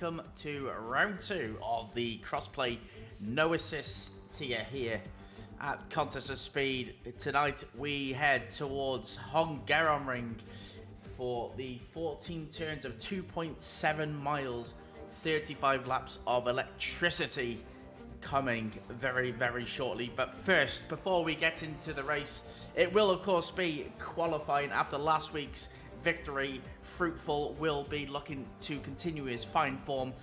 welcome to round 2 of the crossplay no assist tier here at Contest of Speed. Tonight we head towards Hungary for the 14 turns of 2.7 miles, 35 laps of electricity coming very, very shortly. But first, before we get into the race, it will of course be qualifying after last week's victory. Fruitful will be looking to continue his fine form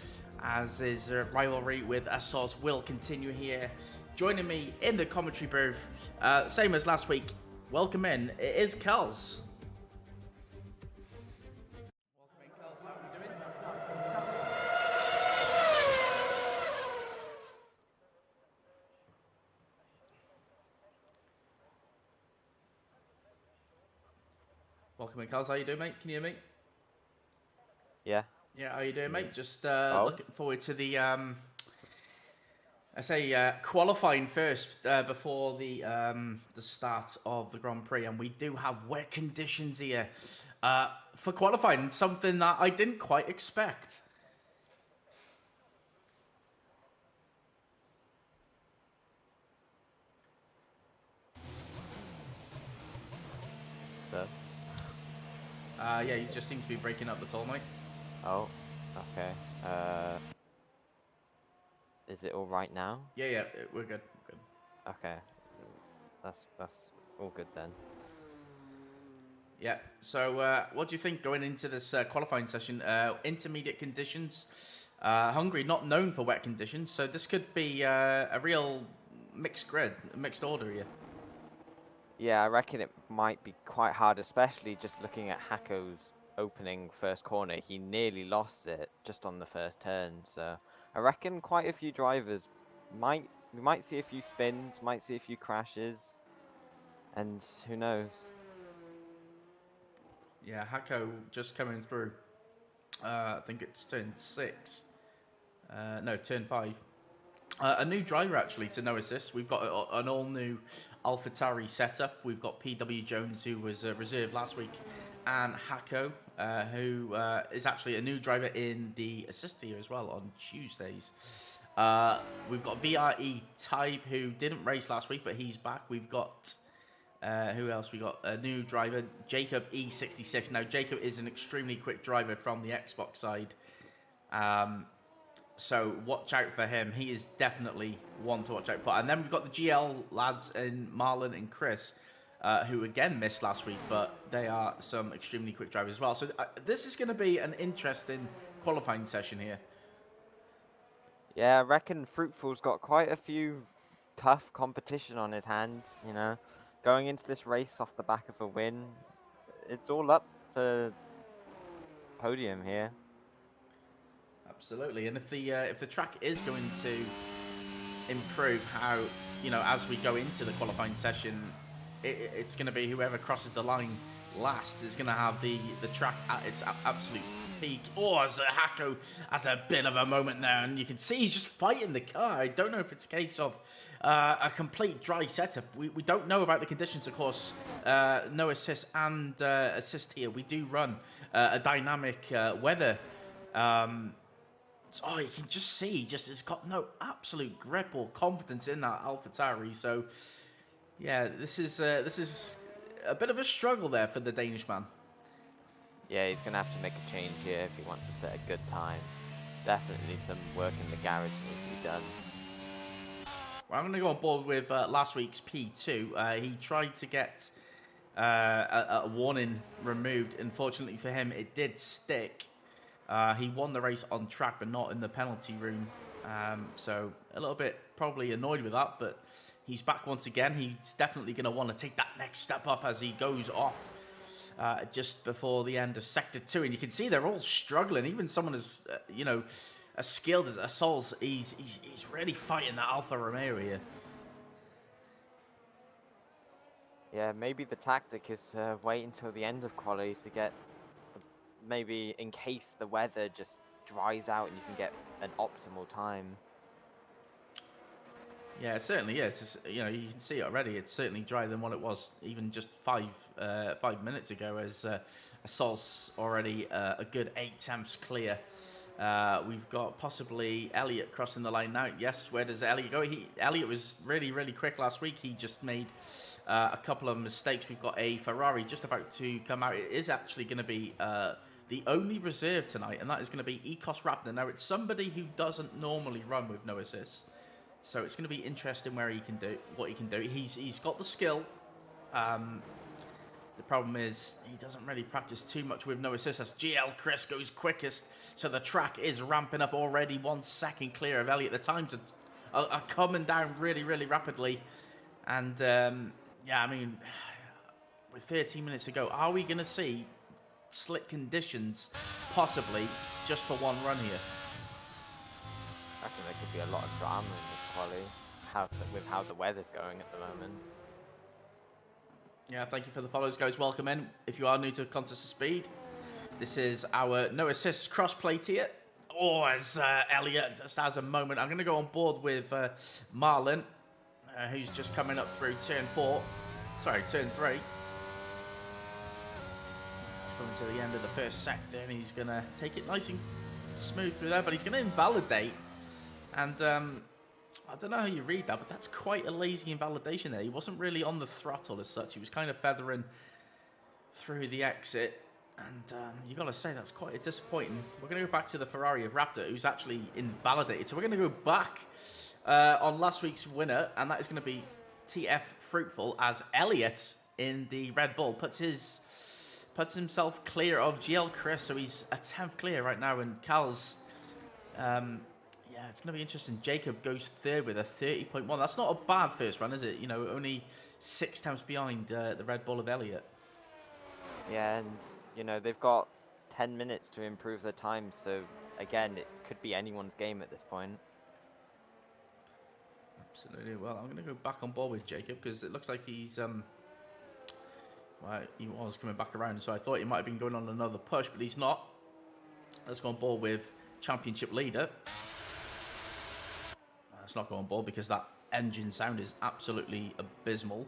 as his rivalry with Assos will continue here. Joining me in the commentary booth, same as last week, welcome in, it is Kels. Welcome in, Kels. How are you doing? Welcome in, Kels. How you doing, mate? Can you hear me? Yeah. Yeah, how you doing, mate? Just looking forward to the qualifying first before the start of the Grand Prix, and we do have wet conditions here for qualifying, something that I didn't quite expect. So? Yeah, you just seem to be breaking up, that's all, mate. Oh, okay. Is it all right now? Yeah, we're good. Okay. That's all good then. Yeah, so what do you think going into this qualifying session? Intermediate conditions. Hungary, not known for wet conditions, so this could be a real mixed grid, mixed order here. Yeah, I reckon it might be quite hard, especially just looking at Hako's opening first corner. He nearly lost it just on the first turn, so I reckon quite a few drivers we might see a few spins, might see a few crashes, and who knows. Yeah, Hako just coming through. I think it's turn 6. No, turn 5. A new driver, actually, to no assist. We've got an all-new AlphaTauri setup. We've got PW Jones, who was reserved last week, and Hako, who is actually a new driver in the assist tier as well on Tuesdays. We've got VRE Type, who didn't race last week, but he's back. We've got... who else? We got a new driver, Jacob E66. Now, Jacob is an extremely quick driver from the Xbox side. So watch out for him. He is definitely one to watch out for. And then we've got the GL lads in Marlon and Chris, who again missed last week, but they are some extremely quick drivers as well. So this is going to be an interesting qualifying session here. Yeah, I reckon Fruitful's got quite a few tough competition on his hands, you know. Going into this race off the back of a win, it's all up for podium here. Absolutely, and if the track is going to improve, how, you know, as we go into the qualifying session, it's going to be whoever crosses the line last is going to have the track at its absolute peak. Oh, as Hako has a bit of a moment there, and you can see he's just fighting the car. I don't know if it's a case of a complete dry setup. We don't know about the conditions, of course. No assist and assist here. We do run a dynamic weather. So you can just see, has got no absolute grip or confidence in that AlphaTauri. So yeah, this is a bit of a struggle there for the Danish man. Yeah, he's going to have to make a change here if he wants to set a good time. Definitely some work in the garage needs to be done. Well, I'm going to go on board with last week's P2. He tried to get a warning removed. Unfortunately for him, it did stick. He won the race on track, but not in the penalty room. So a little bit probably annoyed with that, but he's back once again. He's definitely going to want to take that next step up as he goes off just before the end of Sector 2. And you can see they're all struggling. Even someone as, as skilled as Assos, he's really fighting that Alfa Romeo here. Yeah, maybe the tactic is wait until the end of quali to get... maybe in case the weather just dries out and you can get an optimal time. Yeah, it certainly is. You can see it already. It's certainly drier than what it was even just 5 minutes ago, as Assault's already a good 8 temps clear We've got possibly Elliott crossing the line now. Yes, where does Elliott go? Elliott was really, really quick last week. He just made a couple of mistakes. We've got a Ferrari just about to come out. It is actually going to be the only reserve tonight, and that is going to be Ecos Raptor. Now, it's somebody who doesn't normally run with no assists, so it's going to be interesting where he can do what he can do. He's got the skill. The problem is he doesn't really practice too much with no assist as GL Chris goes quickest. So the track is ramping up already 1 second clear of Elliott. The times are coming down really, really rapidly. And yeah, I mean, with 13 minutes to go, are we going to see slick conditions possibly just for one run here? I reckon there could be a lot of drama in this quali with how the weather's going at the moment. Yeah, thank you for the follows, guys. Welcome in. If you are new to Contest of Speed, this is our no assists crossplay tier. Oh, as Elliott just has a moment. I'm going to go on board with Marlon, who's just coming up through turn 3. He's coming to the end of the first sector, and he's going to take it nice and smooth through there, but he's going to invalidate. And I don't know how you read that, but that's quite a lazy invalidation there. He wasn't really on the throttle as such. He was kind of feathering through the exit. And you got to say, that's quite disappointing. We're going to go back to the Ferrari of Raptor, who's actually invalidated. So we're going to go back on last week's winner, and that is going to be TF Fruitful, as Elliott in the Red Bull puts himself clear of GL Chris. So he's a 10th clear right now, and Cal's... yeah, it's going to be interesting. Jacob goes third with a 30.1. That's not a bad first run, is it? You know, only 6 times behind the Red Bull of Elliott. Yeah, and, you know, they've got 10 minutes to improve their time. So, again, it could be anyone's game at this point. Absolutely. Well, I'm going to go back on board with Jacob because it looks like he's... well, he was coming back around, so I thought he might have been going on another push, but he's not. Let's go on board with Championship Leader. Let's not go on board because that engine sound is absolutely abysmal.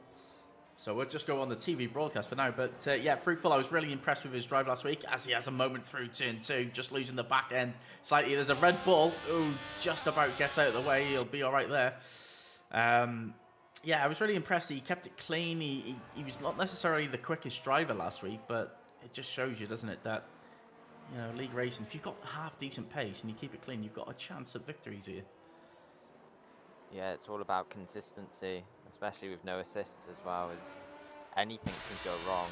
So we'll just go on the TV broadcast for now. But yeah, Fruitful, I was really impressed with his drive last week as he has a moment through turn 2, just losing the back end slightly. There's a Red Bull who just about gets out of the way. He'll be all right there. Yeah, I was really impressed. He kept it clean. He was not necessarily the quickest driver last week, but it just shows you, doesn't it, that, you know, league racing, if you've got half decent pace and you keep it clean, you've got a chance at victories here. Yeah, it's all about consistency, especially with no assists as well. Anything can go wrong.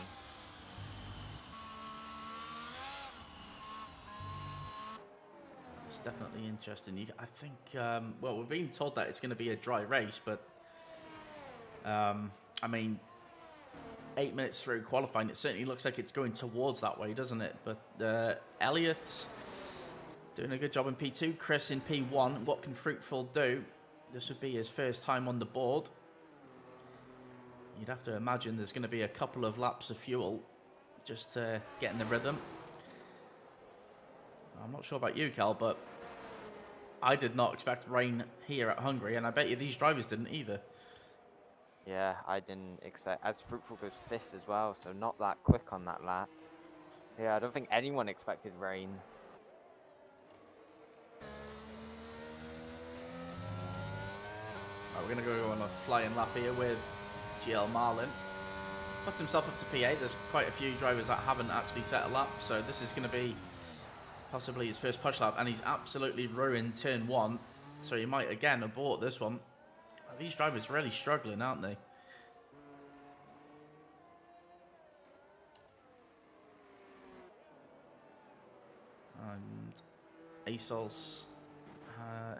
It's definitely interesting. I think, well, we're being told that it's going to be a dry race, but, I mean, 8 minutes through qualifying, it certainly looks like it's going towards that way, doesn't it? But Elliott doing a good job in P2, Chris in P1. What can Fruitful do? This would be his first time on the board. You'd have to imagine there's going to be a couple of laps of fuel just to get in the rhythm. I'm not sure about you, Cal, but I did not expect rain here at Hungary, and I bet you these drivers didn't either. Yeah, I didn't expect... As Fruitful goes 5th as well, so not that quick on that lap. Yeah, I don't think anyone expected rain. We're going to go on a flying lap here with GL Marlin. Puts himself up to P8. There's quite a few drivers that haven't actually set a lap, so this is going to be possibly his first push lap, and he's absolutely ruined turn 1, so he might again abort this one. These drivers are really struggling, aren't they? And ASOS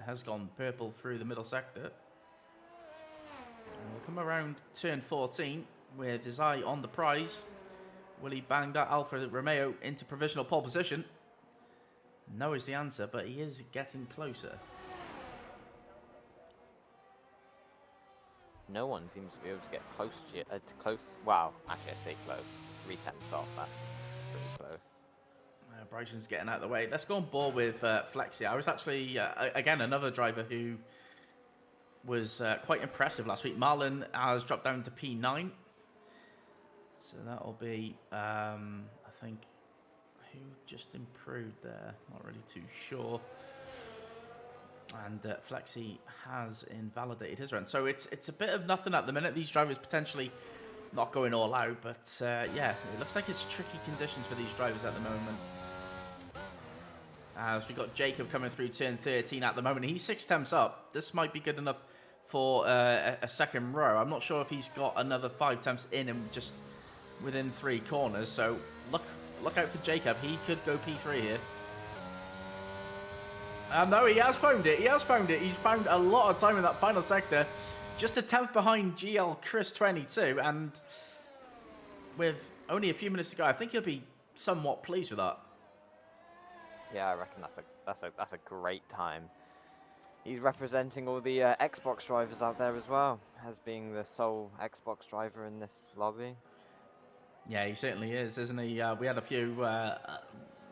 has gone purple through the middle sector. And we'll come around turn 14 with his eye on the prize. Will he bang that Alfa Romeo into provisional pole position? No is the answer, but he is getting closer. No one seems to be able to get close to close. Wow, actually I say close. 3/10 off, that's pretty close. Bryson's getting out of the way. Let's go on board with Flexi. I was actually, again, another driver who was quite impressive last week. Marlon has dropped down to P9. So that'll be, I think, who just improved there? Not really too sure. And Flexi has invalidated his run. So it's a bit of nothing at the minute. These drivers potentially not going all out. But yeah, it looks like it's tricky conditions for these drivers at the moment. As we've got Jacob coming through turn 13 at the moment. He's 6 temps up. This might be good enough for a second row. I'm not sure if he's got another 5 temps in him just within 3 corners. So look out for Jacob. He could go P3 here. No, he has found it. He has found it. He's found a lot of time in that final sector. Just a 10th behind GL Chris 22. And with only a few minutes to go, I think he'll be somewhat pleased with that. Yeah, I reckon that's a great time. He's representing all the Xbox drivers out there as well, as being the sole Xbox driver in this lobby. Yeah, he certainly is, isn't he? We had a few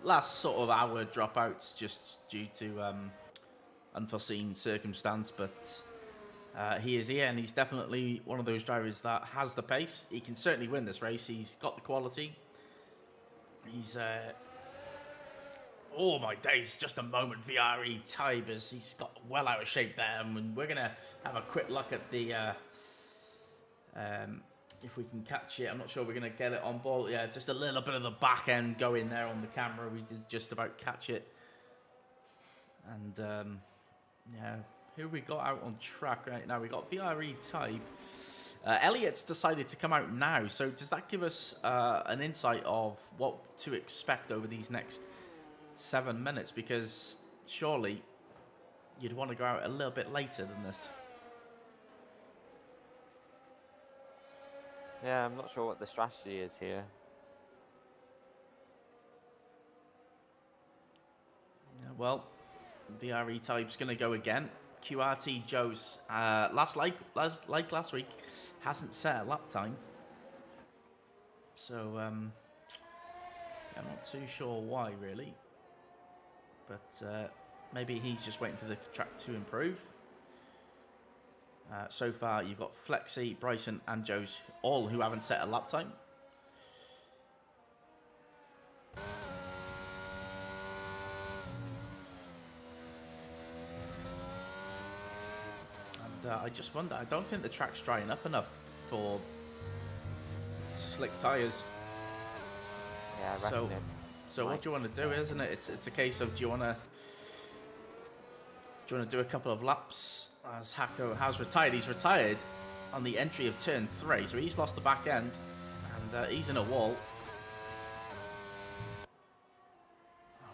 last sort of hour dropouts just due to unforeseen circumstance, but he is here, and he's definitely one of those drivers that has the pace. He can certainly win this race. He's got the quality. He's oh my days, just a moment. VRE Tibers, he's got well out of shape there, and we're gonna have a quick look at the if we can catch it. I'm not sure we're gonna get it on ball. Yeah, just a little bit of the back end going there on the camera. We did just about catch it. And yeah, who have we got out on track right now? We got VRE Type. Elliot's decided to come out now, so does that give us an insight of what to expect over these next 7 minutes? Because surely you'd want to go out a little bit later than this. Yeah, I'm not sure what the strategy is here. Yeah, well, VRE Type's going to go again. QRT Joe's like last week hasn't set a lap time, so I'm not too sure why really, but maybe he's just waiting for the track to improve. So far you've got Flexi, Bryson and Joe's, all who haven't set a lap time. I just wonder, I don't think the track's drying up enough for slick tyres. Yeah, I reckon so what do you want to do, isn't it? It's a case of, do you want to do a couple of laps as Hako has retired? He's retired on the entry of turn 3, so he's lost the back end, and he's in a wall.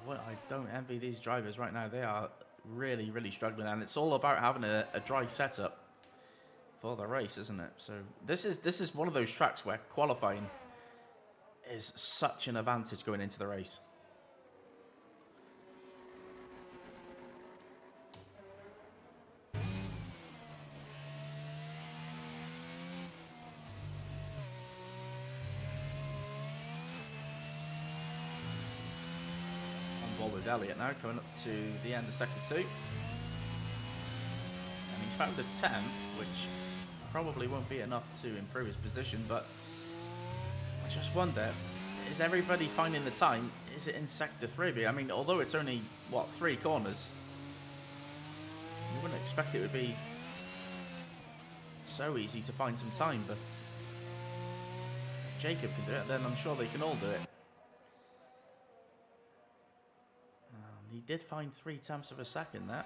Well, I don't envy these drivers right now. They are really, really struggling, and it's all about having a dry setup for the race, isn't it? So this is one of those tracks where qualifying is such an advantage going into the race. With Elliot now coming up to the end of sector 2, and he's found a 10th, which probably won't be enough to improve his position, but I just wonder, is everybody finding the time? Is it in sector 3? I mean, although it's only what, 3 corners, you wouldn't expect it would be so easy to find some time, but if Jacob can do it, then I'm sure they can all do it. He did find 3 tenths of a second there.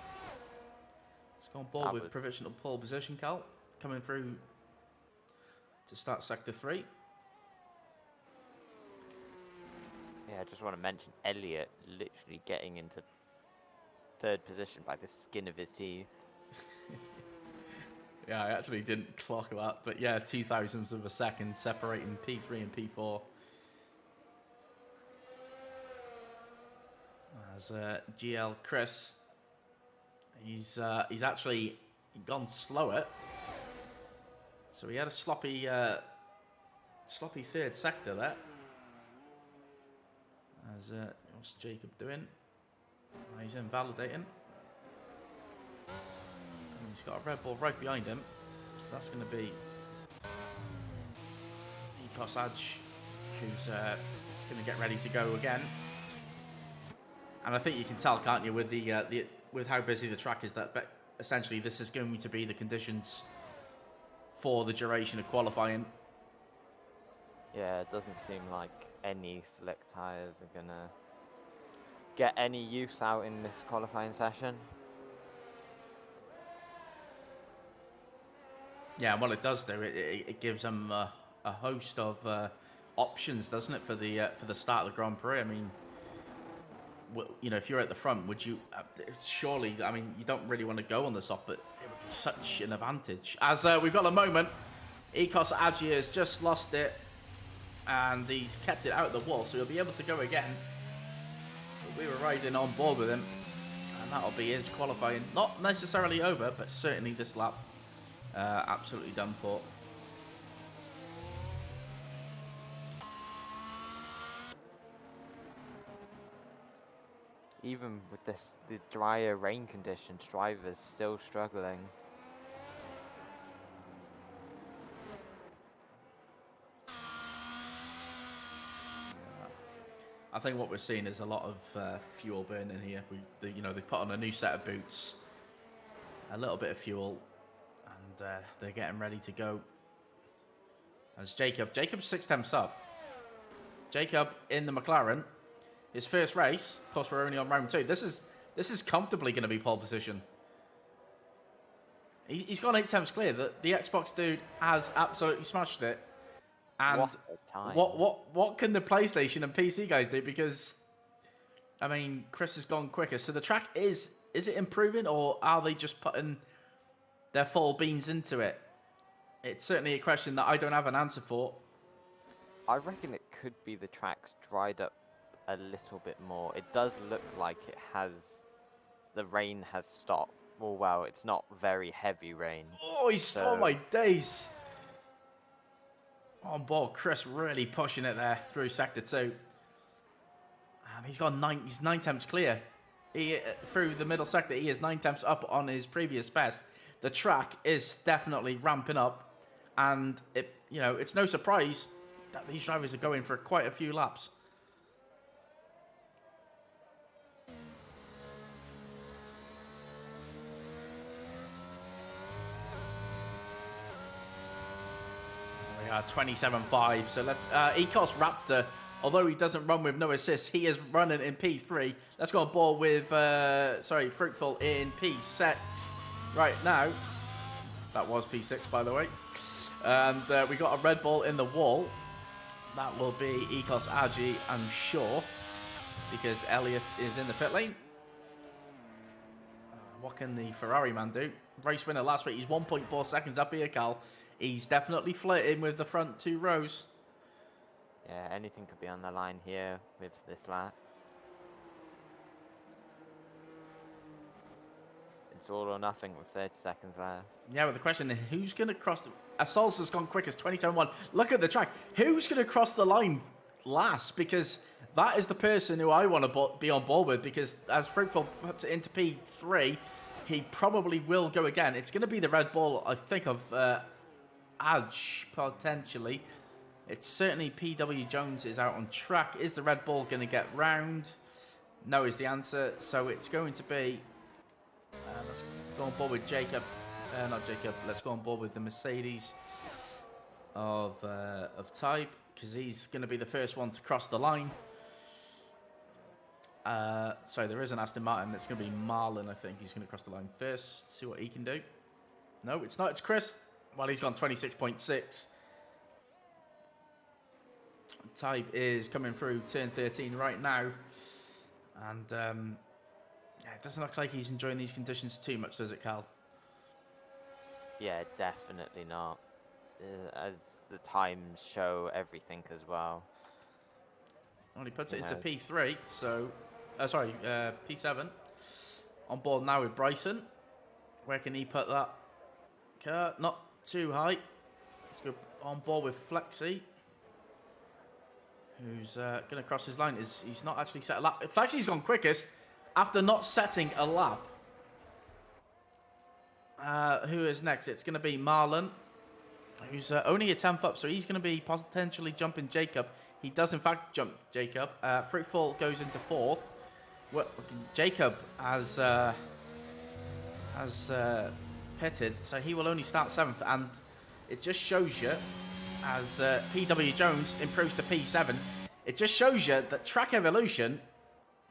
It's gone ball with provisional pole position, Cal. Coming through to start sector 3. Yeah, I just want to mention Elliot literally getting into 3rd position by the skin of his teeth. Yeah, I actually didn't clock that, but yeah, 0.02 of a second separating P3 and P4. As GL Chris, he's actually gone slower, so he had a sloppy 3rd sector there. As what's Jacob doing? He's invalidating, and he's got a Red Bull right behind him, so that's going to be Ecos Adge, who's going to get ready to go again. And I think you can tell, can't you, with with how busy the track is, that essentially this is going to be the conditions for the duration of qualifying. Yeah, it doesn't seem like any slick tyres are going to get any use out in this qualifying session. Yeah, well, it does do. It gives them a host of options, doesn't it, for the start of the Grand Prix? I mean, you know, if you're at the front, would you? Surely, I mean, you don't really want to go on the soft, but it would be such an advantage. As we've got a moment, Ecos Agi has just lost it, and he's kept it out of the wall, so he'll be able to go again. But we were riding on board with him, and that'll be his qualifying. Not necessarily over, but certainly this lap. Absolutely done for. Even with the drier rain conditions, drivers still struggling. I think what we're seeing is a lot of fuel burning here. You know, they put on a new set of boots, a little bit of fuel, and they're getting ready to go. As Jacob's 6 temps up. Jacob in the McLaren, his first race. Of course, we're only on round 2. This is comfortably going to be pole position. He's gone 8 temps clear. The Xbox dude has absolutely smashed it. And what a time. What can the PlayStation and PC guys do? Because, I mean, Chris has gone quicker. So the track is it improving, or are they just putting their full beans into it? It's certainly a question that I don't have an answer for. I reckon it could be the track's dried up a little bit more. It does look like the rain has stopped. Well, it's not very heavy rain. Oh, oh my days. On board, Chris really pushing it there through sector 2. And he's got 9 temps clear. Through the middle sector, he is 9 temps up on his previous best. The track is definitely ramping up. And it's no surprise that these drivers are going for quite a few laps. We are 27.5. So let's Ecos Raptor. Although he doesn't run with no assists, he is running in P3. Let's go on board with Fruitful in P6 right now. That was P6, by the way. And we got a Red Bull in the wall. That will be Ecos Agi, I'm sure, because Elliott is in the pit lane. What can the Ferrari man do? Race winner last week. He's 1.4 seconds up here, Cal. He's definitely flirting with the front 2 rows. Yeah, anything could be on the line here with this lap. It's all or nothing with 30 seconds left. Yeah, but the question is, who's going to cross the... Assaults has gone quickest, 27.1. Look at the track. Who's going to cross the line last? Because that is the person who I want to be on board with, because as Fruitful puts it into P3, he probably will go again. It's going to be the Red Bull, I think, of Adge, potentially. It's certainly PW Jones is out on track. Is the Red Bull going to get round? No is the answer. So it's going to be... let's go on board with Jacob. Not Jacob. Let's go on board with the Mercedes of type, because he's going to be the first one to cross the line. Sorry, there is an Aston Martin. It's going to be Marlon, I think. He's going to cross the line first. See what he can do. No, it's not. It's Chris. Well, he's gone 26.6. Type is coming through turn 13 right now. And yeah, it doesn't look like he's enjoying these conditions too much, does it, Cal? Yeah, definitely not. As the times show everything as well. Well, he puts it into P3, so... sorry, P7. On board now with Bryson. Where can he put that? Not too high. Let's go on board with Flexi, who's going to cross his line. He's not actually set a lap. Flexi's gone quickest after not setting a lap. Who is next? It's going to be Marlon, who's only a 10th up, so he's going to be potentially jumping Jacob. He does, in fact, jump Jacob. Fruitful goes into 4th. Well, Jacob has pitted, so he will only start 7th, and it just shows you, as PW Jones improves to P7, it just shows you that track evolution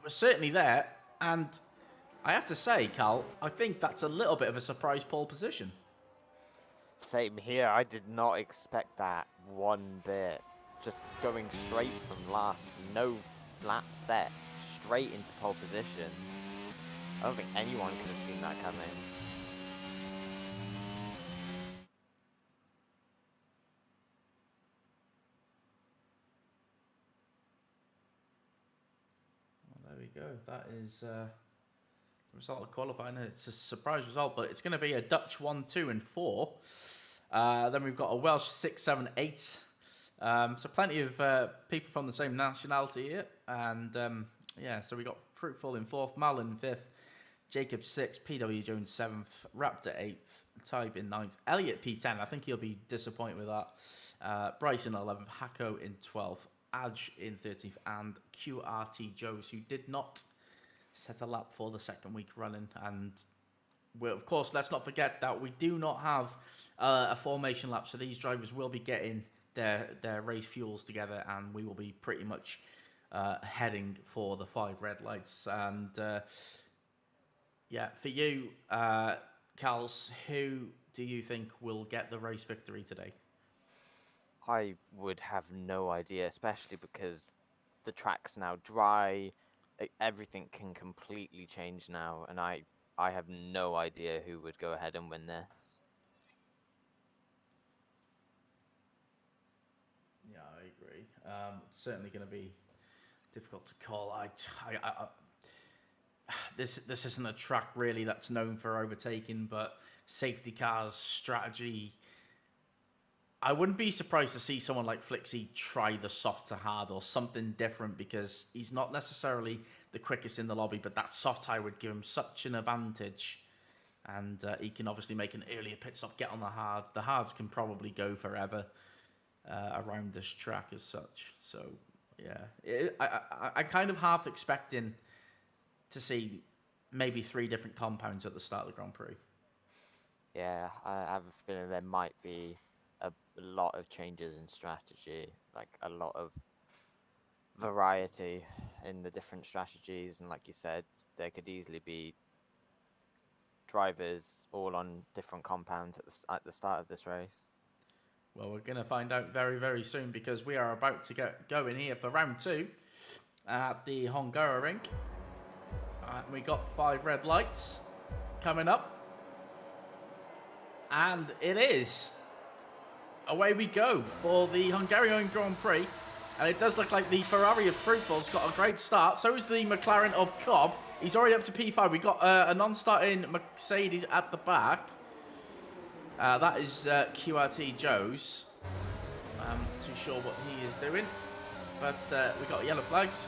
was certainly there, and I have to say, Carl, I think that's a little bit of a surprise pole position. Same here. I did not expect that one bit. Just going straight from last, no lap set, straight into pole position. I don't think anyone could have seen that coming. Well, there we go. That is the result of qualifying. It's a surprise result, but it's going to be a Dutch 1, 2, and 4. Then we've got a Welsh 6, 7, 8. So plenty of people from the same nationality here. And yeah, so we got Fruitful in 4th, Marlon in 5th, Jacob 6th, PW Jones 7th, Raptor 8th, Tybe in 9th, Elliot P10. I think he'll be disappointed with that. Bryce in 11th, Hacko in 12th, Adge in 13th, and QRT Joes, who did not set a lap for the second week running. And well, of course, let's not forget that we do not have a formation lap, so these drivers will be getting their race fuels together, and we will be pretty much heading for the 5 red lights. And yeah, for you, Carls, who do you think will get the race victory today? I would have no idea, especially because the track's now dry. Everything can completely change now, and I have no idea who would go ahead and win this. Yeah, I agree. It's certainly going to be difficult to call. This isn't a track really that's known for overtaking, but safety cars strategy. I wouldn't be surprised to see someone like Flixie try the soft to hard or something different, because he's not necessarily the quickest in the lobby, but that soft tire would give him such an advantage. And he can obviously make an earlier pit stop, get on the hards. The hards can probably go forever around this track as such. So, yeah. I kind of half expecting to see maybe 3 different compounds at the start of the Grand Prix. Yeah, I have a feeling there might be a lot of changes in strategy, like a lot of variety in the different strategies, and like you said, there could easily be drivers all on different compounds at the start of this race. Well, we're going to find out very, very soon, because we are about to get going here for round 2 at the Hungary. We got 5 red lights coming up, and it is away we go for the Hungarian Grand Prix. And it does look like the Ferrari of Fruitful's got a great start. So is the McLaren of Cobb. He's already up to P5. We got a non-starting Mercedes at the back. That is QRT Joe's. I'm not too sure what he is doing, but we got yellow flags.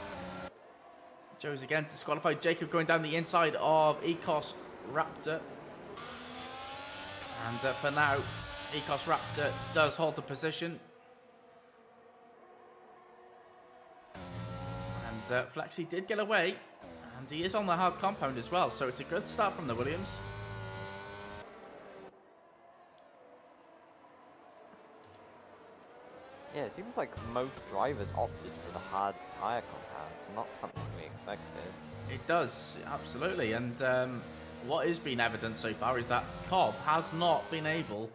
Joe's again disqualified. Jacob going down the inside of Ecos Raptor. And for now, Ecos Raptor does hold the position. And Flexi did get away, and he is on the hard compound as well, so it's a good start from the Williams. Yeah, it seems like most drivers opted for the hard tyre compound, not something we expected. It does, absolutely. And what is being evident so far is that Cobb has not been able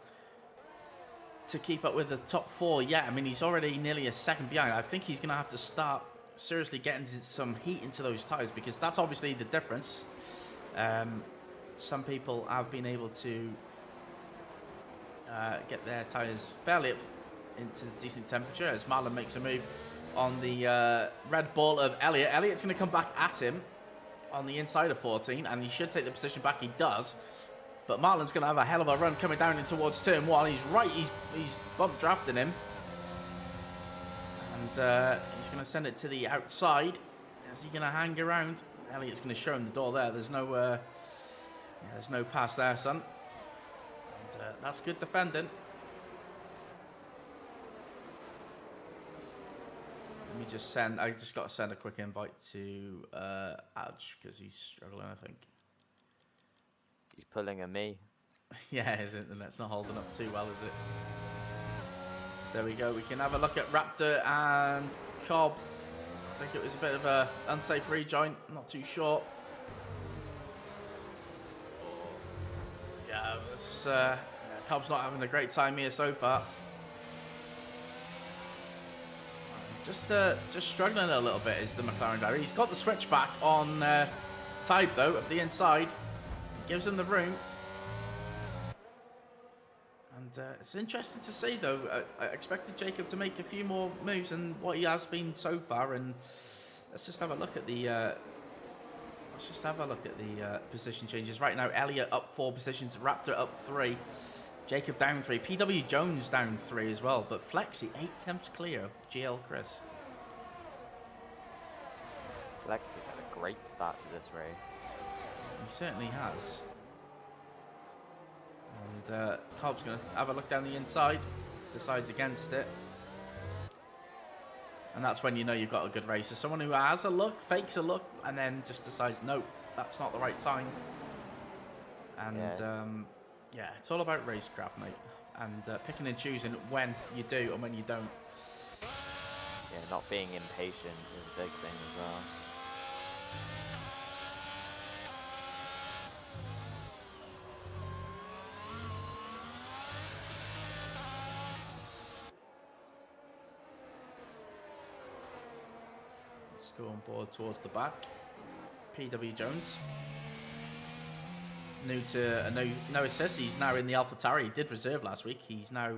to keep up with the top 4 yet. I mean, he's already nearly a second behind. I think he's going to have to start seriously getting some heat into those tyres, because that's obviously the difference. Some people have been able to get their tyres fairly up into decent temperature, as Marlon makes a move on the Red Bull of Elliot. Elliot's going to come back at him on the inside of 14, and he should take the position back. He does. But Marlon's going to have a hell of a run coming down in towards turn 1. He's right. He's bump drafting him. And he's going to send it to the outside. Is he going to hang around? Elliot's going to show him the door there. There's no pass there, son. And that's good defending. Let me just send. I just got to send a quick invite to Adge because he's struggling. I think. He's pulling a me. Yeah, his internet's not holding up too well, is it? There we go. We can have a look at Raptor and Cobb. I think it was a bit of a unsafe rejoin. I'm not too sure. Yeah, Cobb's not having a great time here so far. Just struggling a little bit is the McLaren driver. He's got the switchback on Tide though at the inside. Gives him the room. And it's interesting to see though. I expected Jacob to make a few more moves than what he has been so far. And let's just have a look at the position changes right now. Elliott up 4 positions. Raptor up 3. Jacob down 3. PW Jones down 3 as well. But Flexi 8/10 clear of GL Chris. Lexi's had a great start to this race. He certainly has. And Cobb's going to have a look down the inside. Decides against it. And that's when you know you've got a good racer. Someone who has a look, fakes a look, and then just decides, nope, that's not the right time. And yeah, it's all about racecraft, mate. And picking and choosing when you do and when you don't. Yeah, not being impatient is a big thing as well. Let's go on board towards the back. PW Jones. New to no assist. He's now in the AlphaTauri. He did reserve last week. He's now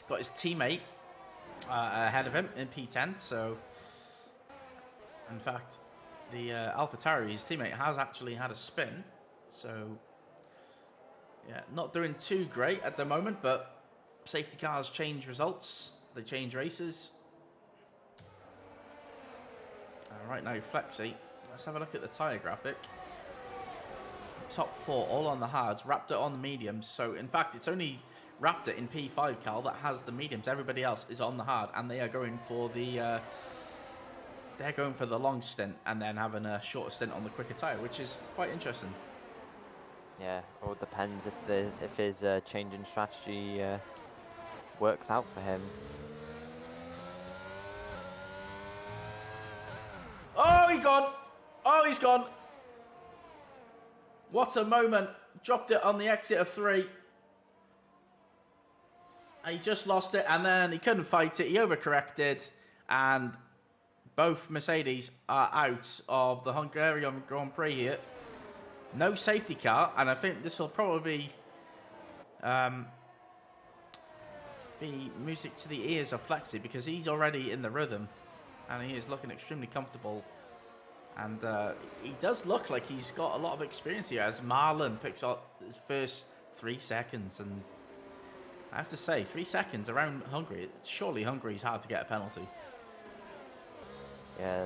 got his teammate ahead of him in P10. So, in fact, the AlphaTauri, his teammate, has actually had a spin. So, yeah, not doing too great at the moment. But safety cars change results. They change races. Right now, Flexi. Let's have a look at the tyre graphic. Top 4 all on the hards, Raptor on the mediums. So in fact it's only Raptor in P5 Cal that has the mediums. Everybody else is on the hard, and they are going for the long stint and then having a shorter stint on the quicker tyre, which is quite interesting. Yeah, all depends if his change in strategy works out for him. Oh, he's gone! Oh, he's gone! What a moment. Dropped it on the exit of 3. He just lost it, and then he couldn't fight it. He overcorrected, and both Mercedes are out of the Hungarian Grand Prix here. No safety car, and I think this will probably be music to the ears of Flexi, because he's already in the rhythm, and he is looking extremely comfortable. And he does look like he's got a lot of experience here, as Marlon picks up his first 3 seconds. And I have to say, 3 seconds around Hungary, surely Hungary's hard to get a penalty. Yeah,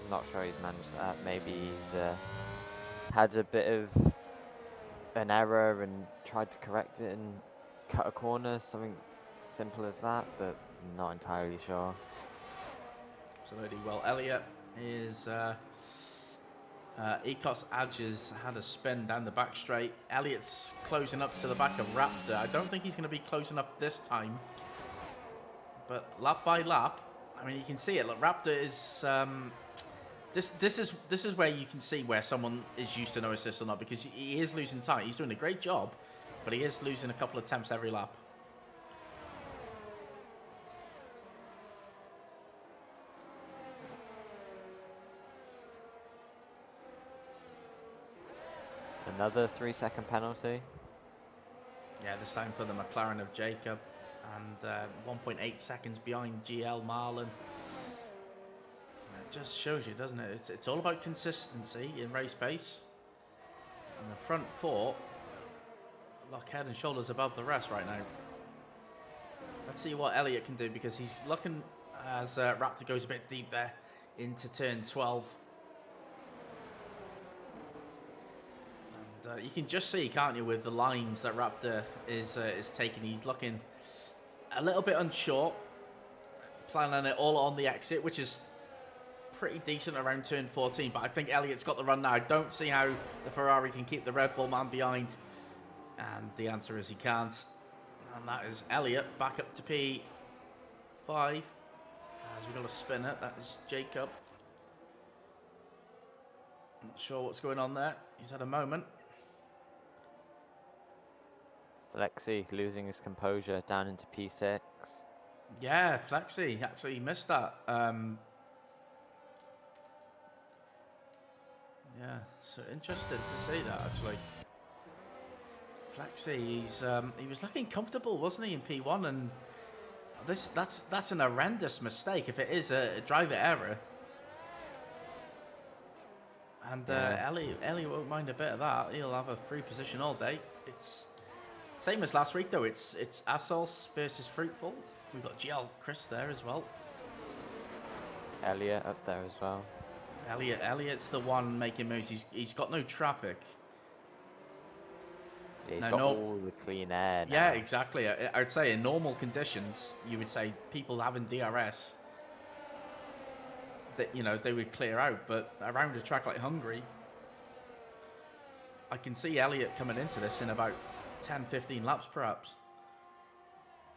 not sure he's managed that. Maybe he's had a bit of an error and tried to correct it and cut a corner, something simple as that, but not entirely sure. Absolutely. Well, Elliott is... Ecos Adges had a spin down the back straight. Elliott's closing up to the back of Raptor. I don't think he's going to be close enough this time. But lap by lap, I mean, you can see it. Look, Raptor is... This is where you can see where someone is used to no assist or not, because he is losing time. He's doing a great job, but he is losing a couple of attempts every lap. Another 3-second penalty. Yeah, this time for the McLaren of Jacob, and 1.8 seconds behind GL Marlon. It just shows you, doesn't it? It's all about consistency in race pace. And the front 4 look head and shoulders above the rest right now. Let's see what Elliott can do, because he's looking as Raptor goes a bit deep there into turn 12. You can just see, can't you, with the lines that Raptor is taking. He's looking a little bit unsure, planning it all on the exit, which is pretty decent around turn 14, but I think Elliott's got the run now. I don't see how the Ferrari can keep the Red Bull man behind. And the answer is he can't. And that is Elliott back up to P5. As we've got a spinner, that is Jacob. Not sure what's going on there. He's had a moment. Flexi losing his composure down into P6. Yeah, Flexi actually missed that. Yeah, so interesting to see that actually. Flexi, he was looking comfortable, wasn't he, in P1? And that's an horrendous mistake if it is a driver error. And Ellie won't mind a bit of that. He'll have a free position all day. It's same as last week though. It's Assos versus Fruitful. We've got GL Chris there as well. Elliot up there as well. Elliot's the one making moves. He's got no traffic. Yeah, he's got all the clean air now. Yeah, exactly. I would say in normal conditions, you would say people having DRS, that they would clear out. But around a track like Hungary, I can see Elliot coming into this in about 10, 15 laps perhaps.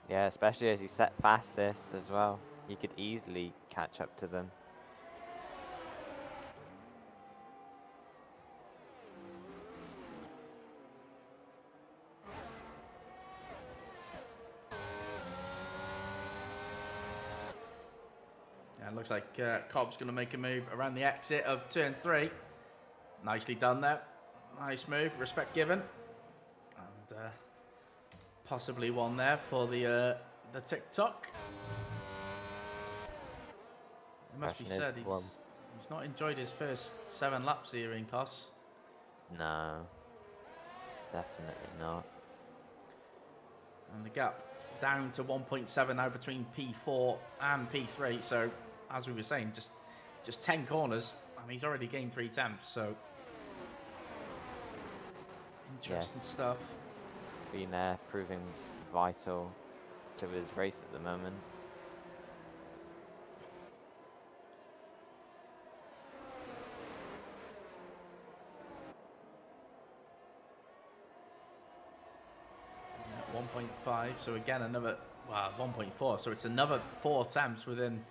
Yeah, especially as he set fastest as well. He could easily catch up to them. Yeah, it looks like Cobb's going to make a move around the exit of turn 3. Nicely done there. Nice move, respect given. And possibly one there for the TikTok. It must be said he's not enjoyed his first 7 laps here in Kos. No, definitely not. And the gap down to 1.7 now between P4 and P3. So as we were saying, just 10 corners, and he's already gained 3 temps. So interesting stuff. Clean air proving vital to his race at the moment. Yeah, 1.5, so again another 1.4, so it's another 4 attempts within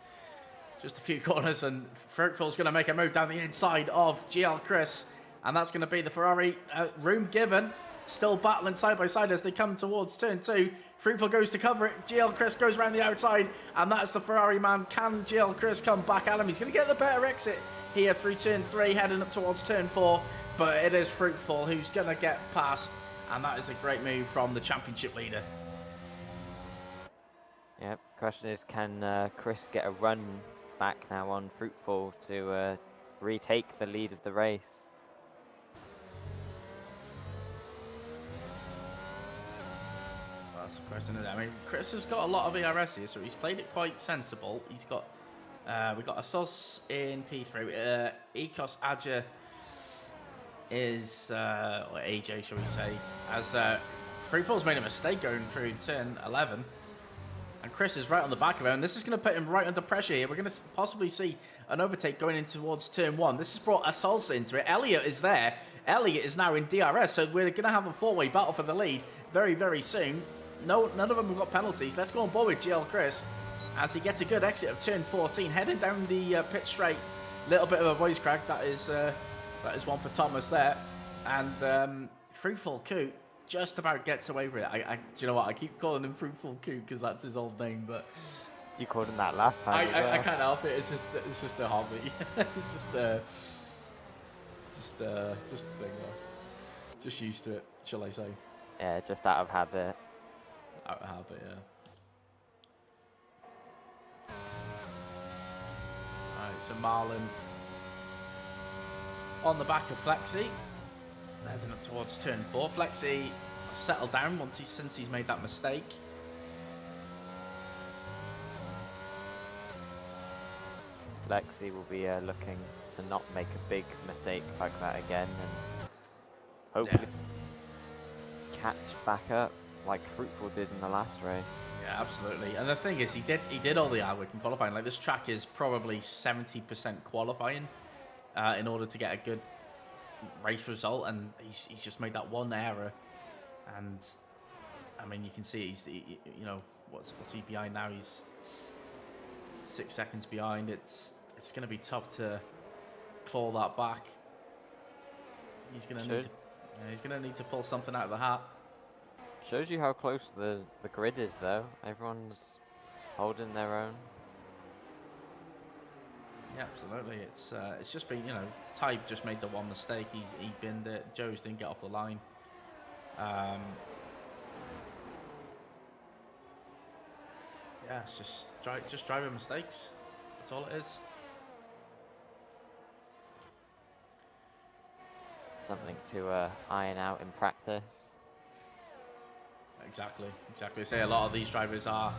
just a few corners, and Fruitful's going to make a move down the inside of GL Chris, and that's going to be the Ferrari room given. Still battling side by side as they come towards turn 2. Fruitful goes to cover it. GL Chris goes around the outside, and that's the Ferrari man. Can GL Chris come back at him? He's going to get the better exit here through turn 3, heading up towards turn 4. But it is Fruitful who's going to get past, and that is a great move from the championship leader. Yep. Question is, can Chris get a run back now on Fruitful to retake the lead of the race? That's the question. I mean, Chris has got a lot of ERS here, so he's played it quite sensible. He's got, we've got Assos in P3. Ecos Adja is, or AJ, shall we say, as Fruitful's made a mistake going through turn 11. And Chris is right on the back of him, and this is going to put him right under pressure here. We're going to possibly see an overtake going in towards turn 1. This has brought Assos into it. Elliot is there. Elliot is now in DRS, so we're going to have a 4-way battle for the lead very, very soon. No, none of them have got penalties. Let's go on board with GL Chris as he gets a good exit of turn 14, heading down the pit straight. Little bit of a voice crack. That is one for Thomas there. And Fruitful Coot just about gets away with it. Do you know what? I keep calling him Fruitful Coot because that's his old name, but you called him that last time. I can't help it. It's just a hobby. It's just a thing. Just used to it, shall I say? Yeah, just out of habit. Out of habit, yeah. Alright, so Marlon on the back of Flexi, heading up towards turn 4. Flexi settled down since he's made that mistake. Flexi will be looking to not make a big mistake like that again, and hopefully catch back up. like Fruitful did in the last race. Yeah, absolutely. And the thing is, he did all the hard work in qualifying. Like, this track is probably 70% qualifying in order to get a good race result, and he's just made that one error. And I mean, you can see you know, what's he behind now? He's 6 seconds behind. It's going to be tough to claw that back. He's going to need to pull something out of the hat. Shows you how close the grid is, though. Everyone's holding their own. Yeah, absolutely. It's just been, you know, Ty just made the one mistake. He binned it. Joe's didn't get off the line. Yeah, it's just driving mistakes. That's all it is. Something to iron out in practice. Exactly. I say a lot of these drivers are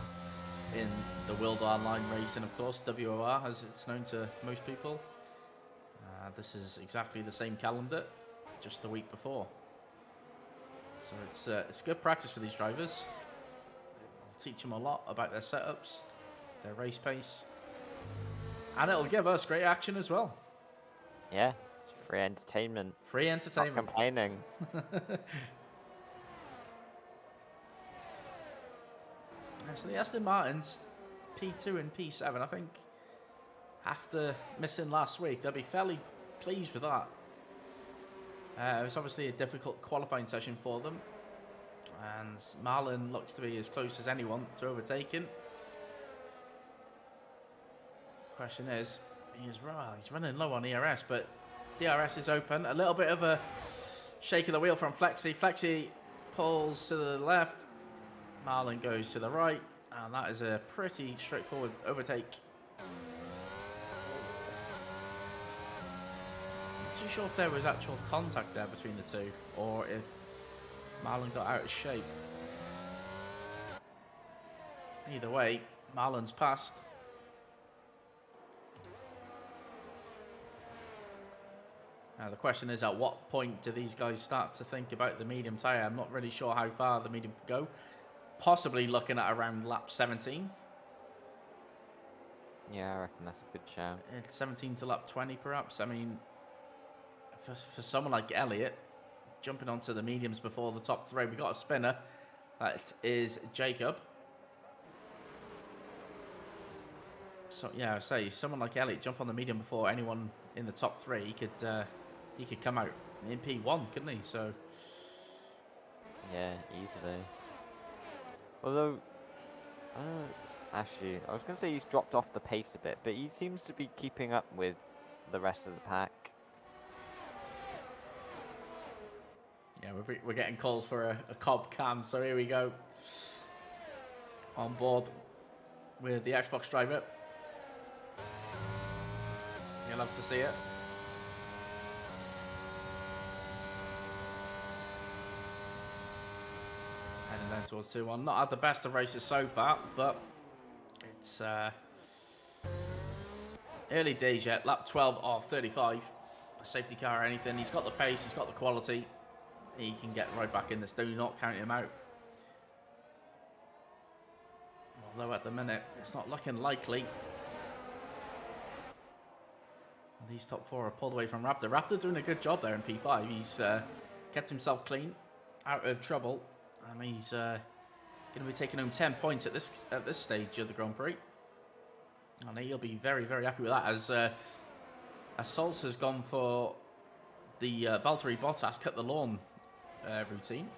in the World Online Racing, of course, WOR, as it's known to most people. This is exactly the same calendar, just the week before. So it's good practice for these drivers. It'll teach them a lot about their setups, their race pace, and it'll give us great action as well. Yeah, it's free entertainment. Free entertainment. Not complaining. So the Aston Martins, P2 and P7, I think after missing last week, they'll be fairly pleased with that. It was obviously a difficult qualifying session for them, and Marlon looks to be as close as anyone to overtaking. Question is, he's running low on ERS, but DRS is open. A little bit of a shake of the wheel from Flexi. Flexi pulls to the left. Marlon goes to the right, and that is a pretty straightforward overtake. Not too sure if there was actual contact there between the two, or if Marlon got out of shape. Either way, Marlon's passed. Now the question is, at what point do these guys start to think about the medium tyre? I'm not really sure how far the medium can go. Possibly looking at around lap 17. Yeah, I reckon that's a good shout. It's 17 to lap 20, perhaps. I mean, for someone like Elliott, jumping onto the mediums before the top three, we got a spinner. That is Jacob. So yeah, I say someone like Elliott jump on the medium before anyone in the top three. He could come out in P1, couldn't he? So yeah, easily. Although, actually, I was going to say he's dropped off the pace a bit, but he seems to be keeping up with the rest of the pack. Yeah, we're getting calls for a Cobb cam, so here we go. On board with the Xbox driver. You'll love to see it. Heading down towards 2-1. Not had the best of races so far, but it's early days yet. Lap 12 of 35. A safety car or anything. He's got the pace, he's got the quality. He can get right back in this. Do not count him out. Although at the minute, it's not looking likely. These top four are pulled away from Raptor. Raptor doing a good job there in P5. He's kept himself clean, out of trouble. And he's going to be taking home 10 points at this stage of the Grand Prix. And he'll be very, very happy with that, as Sols has gone for the Valtteri Bottas cut the lawn routine.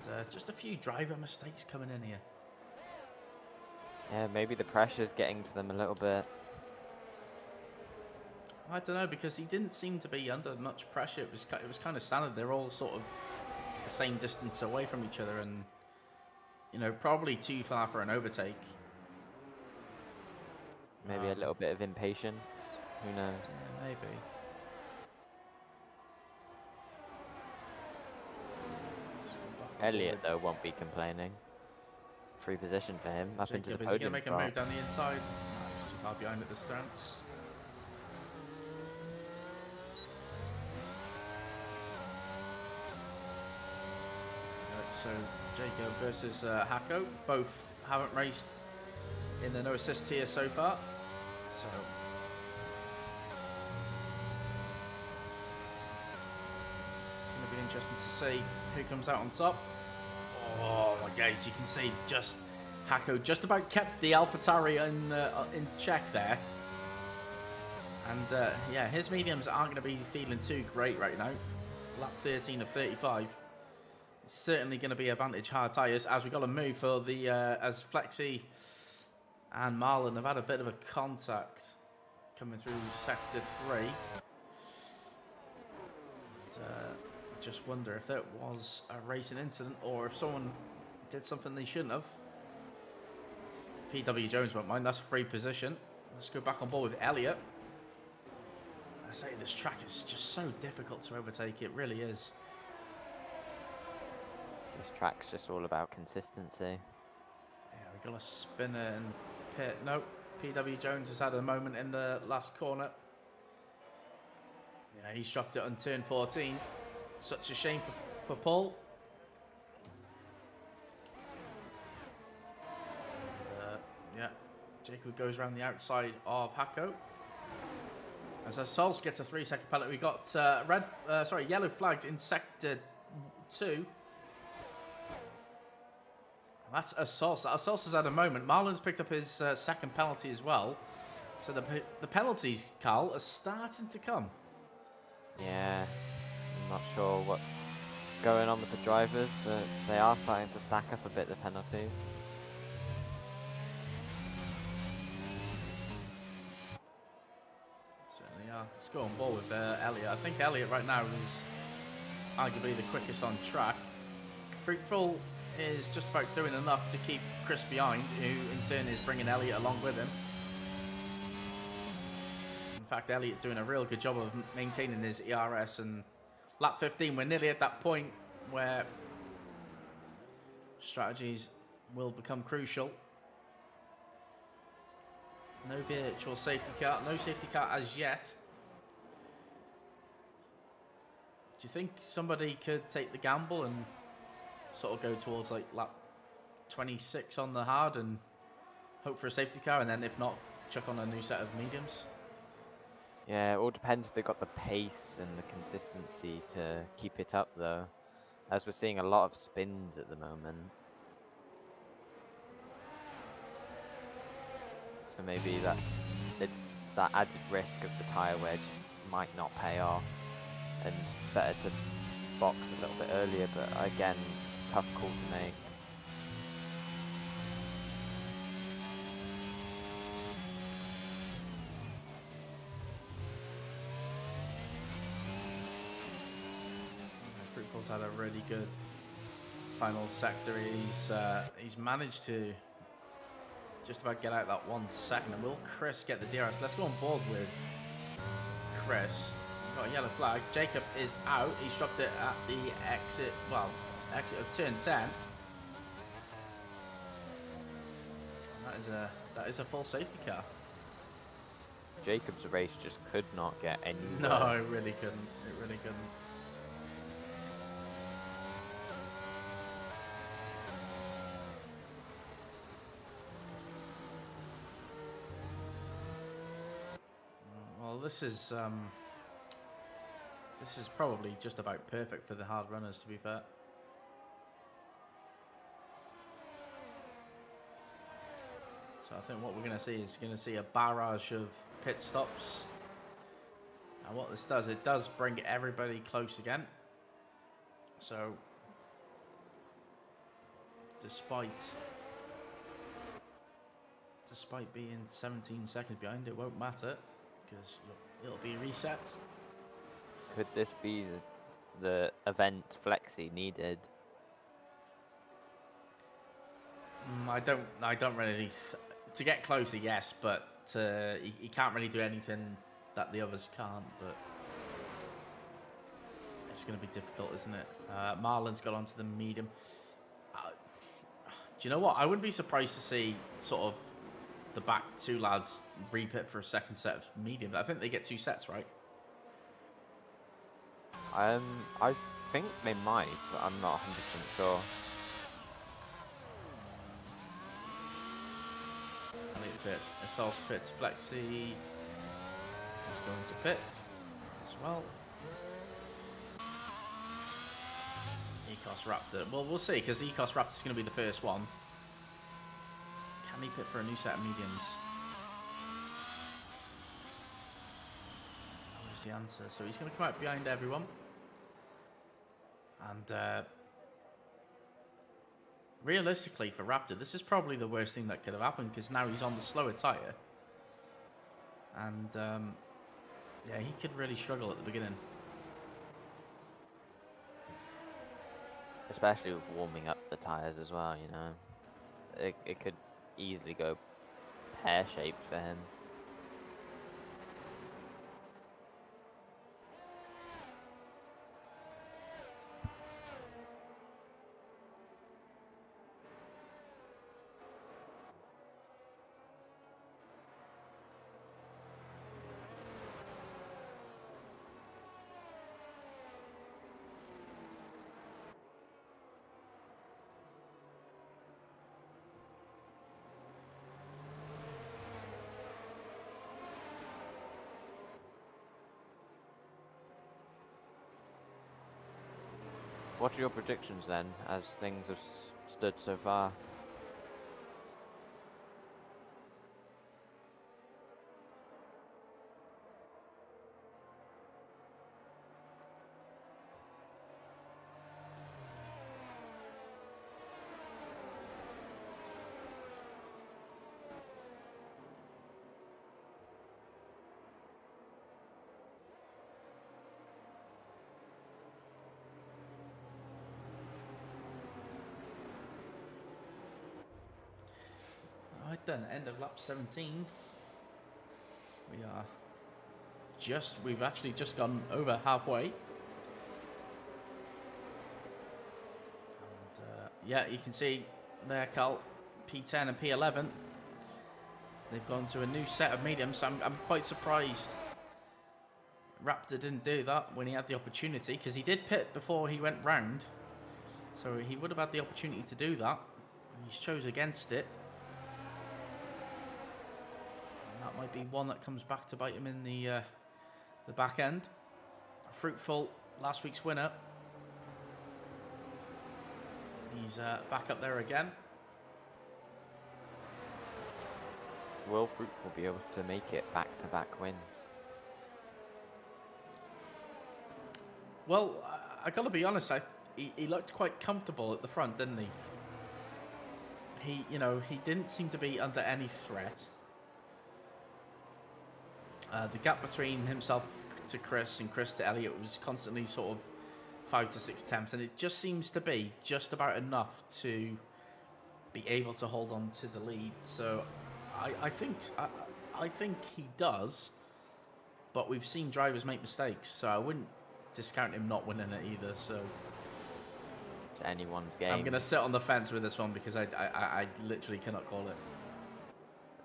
And, just a few driver mistakes coming in here. Yeah, maybe the pressure's getting to them a little bit. I don't know, because he didn't seem to be under much pressure. It was kind of standard. They're all sort of the same distance away from each other, and you know, probably too far for an overtake. Maybe a little bit of impatience. Who knows? Yeah, maybe. Elliott, though, won't be complaining. Free position for him, up into the podium. Is he going to make a move down the inside? He's too far behind at the stance. So Jacob versus Hako. Both haven't raced in the no assist tier so far. So it's going to be interesting to see who comes out on top. Oh my God, as you can see, just Hako just about kept the AlphaTauri in check there. And yeah, his mediums aren't going to be feeling too great right now. Lap 13 of 35. It's certainly going to be advantage hard tyres as we got to move for the as Flexi and Marlon have had a bit of a contact coming through sector 3. And, I just wonder if that was a racing incident or if someone did something they shouldn't have. PW Jones won't mind, that's a free position. Let's go back on board with Elliott. I say this track is just so difficult to overtake, it really is. This track's just all about consistency. Yeah, we got a spinner and pit. Nope, PW Jones has had a moment in the last corner. Yeah, he's dropped it on turn 14. Such a shame for Paul. And, yeah, Jacob goes around the outside of Hako. As Sols gets a 3-second penalty, we got yellow flags in sector 2. That's Sols. Sols has had a moment. Marlon's picked up his second penalty as well. So the penalties, Carl, are starting to come. Yeah, I'm not sure what's going on with the drivers, but they are starting to stack up a bit, the penalties. Yeah, let's go on board with Elliott. I think Elliott right now is arguably the quickest on track. Fruitful is just about doing enough to keep Chris behind, who in turn is bringing Elliott along with him. In fact, Elliott's doing a real good job of maintaining his ERS, and lap 15, we're nearly at that point where strategies will become crucial. No virtual safety car, no safety car as yet. Do you think somebody could take the gamble and sort of go towards like lap 26 on the hard and hope for a safety car, and then if not, chuck on a new set of mediums? Yeah, it all depends if they've got the pace and the consistency to keep it up though, as we're seeing a lot of spins at the moment. So maybe it's that added risk of the tyre wear just might not pay off, and better to box a little bit earlier, but again, it's a tough call to make. Fruitful's had a really good final sector. He's managed to just about get out that 1 second. And will Chris get the DRS? Let's go on board with Chris. We've got a yellow flag. Jacob is out. He's dropped it at the exit of turn 10. And that is a full safety car. Jacob's race just could not get any. No, it really couldn't. It really couldn't. Well, this is probably just about perfect for the hard runners, to be fair. So I think what we're going to see a barrage of pit stops. And what this does, it does bring everybody close again. So despite being 17 seconds behind, it won't matter because it'll be reset. Could this be the event Flexi needed? I don't really to get closer, yes, but he can't really do anything that the others can't. But it's going to be difficult, isn't it? Marlon's got onto the medium. Do you know what? I wouldn't be surprised to see sort of the back two lads repit for a second set of medium. I think they get 2 sets, right? I think they might, but I'm not 100% sure. pits. Assault pits. Flexi is going to pit as well. Ecos Raptor. Well, we'll see, because Ecos Raptor is going to be the first one. Can he pit for a new set of mediums? Where's the answer? So he's going to come out behind everyone. And realistically for Raptor, this is probably the worst thing that could have happened, because now he's on the slower tyre. And yeah, he could really struggle at the beginning. Especially with warming up the tyres as well, you know. It could easily go pear-shaped for him. What are your predictions then, as things have stood so far? Right then, end of lap 17. We've actually just gone over halfway. And yeah, you can see there, Carl, P10 and P11. They've gone to a new set of mediums, so I'm quite surprised Raptor didn't do that when he had the opportunity, because he did pit before he went round. So he would have had the opportunity to do that. He's chose against it. That might be one that comes back to bite him in the back end. Fruitful, last week's winner. He's back up there again. Will Fruitful be able to make it back-to-back wins? Well, I gotta be honest. He looked quite comfortable at the front, didn't he? He didn't seem to be under any threat. The gap between himself to Chris and Chris to Elliot was constantly sort of 5 to 6 attempts, and it just seems to be just about enough to be able to hold on to the lead. So I think he does, but we've seen drivers make mistakes, so I wouldn't discount him not winning it either. So it's anyone's game. I'm gonna sit on the fence with this one, because I literally cannot call it.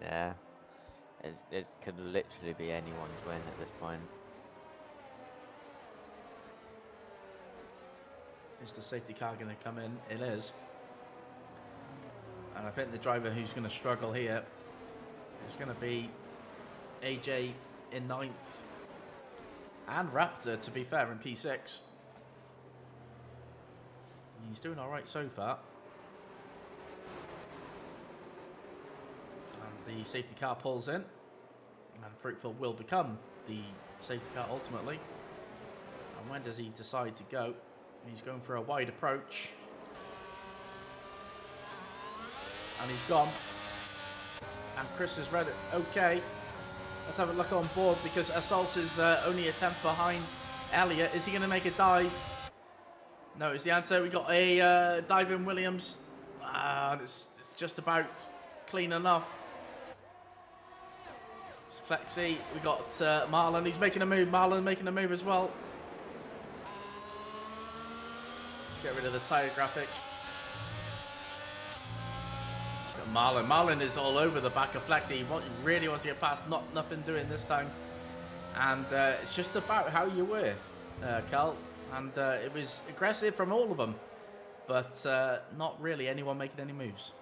Yeah. It could literally be anyone's win at this point. Is the safety car going to come in? It is. And I think the driver who's going to struggle here is going to be AJ in 9th. And Raptor, to be fair, in P6. He's doing alright so far. And the safety car pulls in. And Fruitful will become the safety car ultimately. And when does he decide to go? He's going for a wide approach. And he's gone. And Chris has read it. Okay. Let's have a look on board, because Assault is only a tenth behind Elliot. Is he going to make a dive? No, is the answer. We got a dive in Williams. It's just about clean enough. It's Flexi. We got Marlon. He's making a move. Marlon making a move as well. Let's get rid of the tyre graphic. Marlon is all over the back of Flexi. He really wants to get past. Nothing doing this time. And it's just about how you were, Carl. And it was aggressive from all of them. But not really anyone making any moves.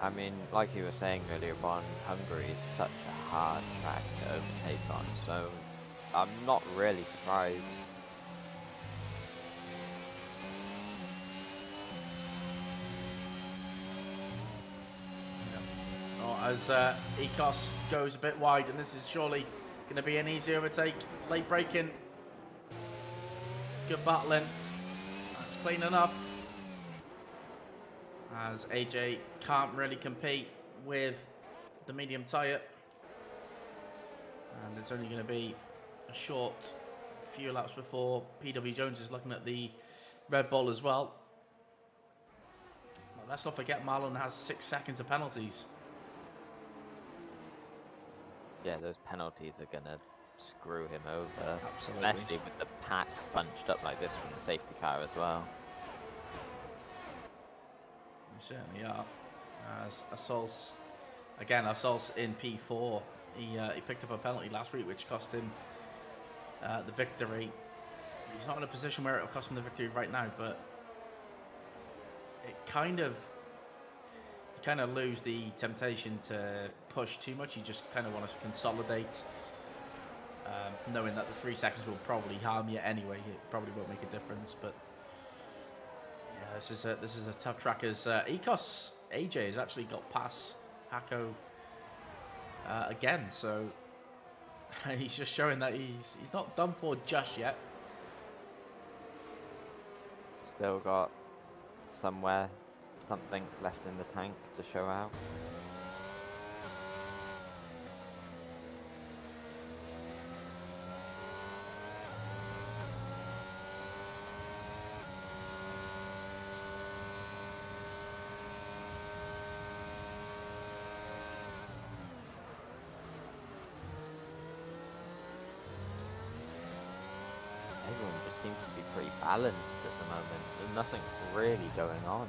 I mean, like you were saying earlier on, Hungary is such a hard track to overtake on, so I'm not really surprised. Oh, as Ecos goes a bit wide, and this is surely going to be an easy overtake. Late braking. Good battling. That's clean enough. As AJ can't really compete with the medium tyre. And it's only going to be a short few laps before PW Jones is looking at the Red Bull as well. Well, let's not forget Marlon has 6 seconds of penalties. Yeah, those penalties are going to screw him over. Absolutely. Especially with the pack bunched up like this from the safety car as well. They certainly are. As Assaults, again, Assaults in P4. He picked up a penalty last week, which cost him the victory. He's not in a position where it'll cost him the victory right now, but it kind of, you kind of lose the temptation to push too much. You just kind of want to consolidate, knowing that the 3 seconds will probably harm you anyway. It probably won't make a difference, but yeah, this is a tough track. As Ecos AJ has actually got past Hako again, so he's just showing that he's not done for just yet. Still got something left in the tank to show out. Everyone just seems to be pretty balanced at the moment. There's nothing really going on.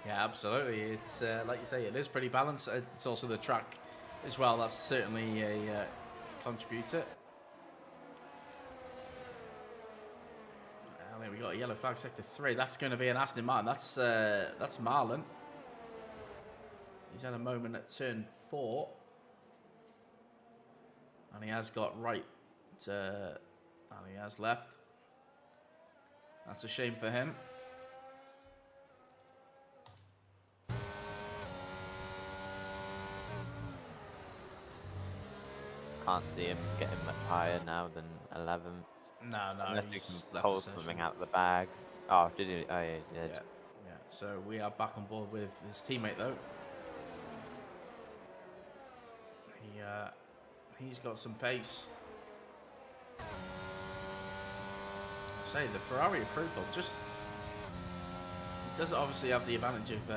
Yeah, absolutely. It's like you say, it is pretty balanced. It's also the track as well. That's certainly a contributor. I think we got a yellow flag sector 3. That's going to be an Aston Martin. That's Marlon. He's had a moment at turn 4, and he has got right, and he has left. That's a shame for him. Can't see him getting much higher now than 11th. No, Unless he he's can left pull the session. something out of the bag. Oh, did he? Oh, yeah, he did. Yeah. So we are back on board with his teammate though. He's got some pace. I say the Ferrari approval just doesn't obviously have the advantage of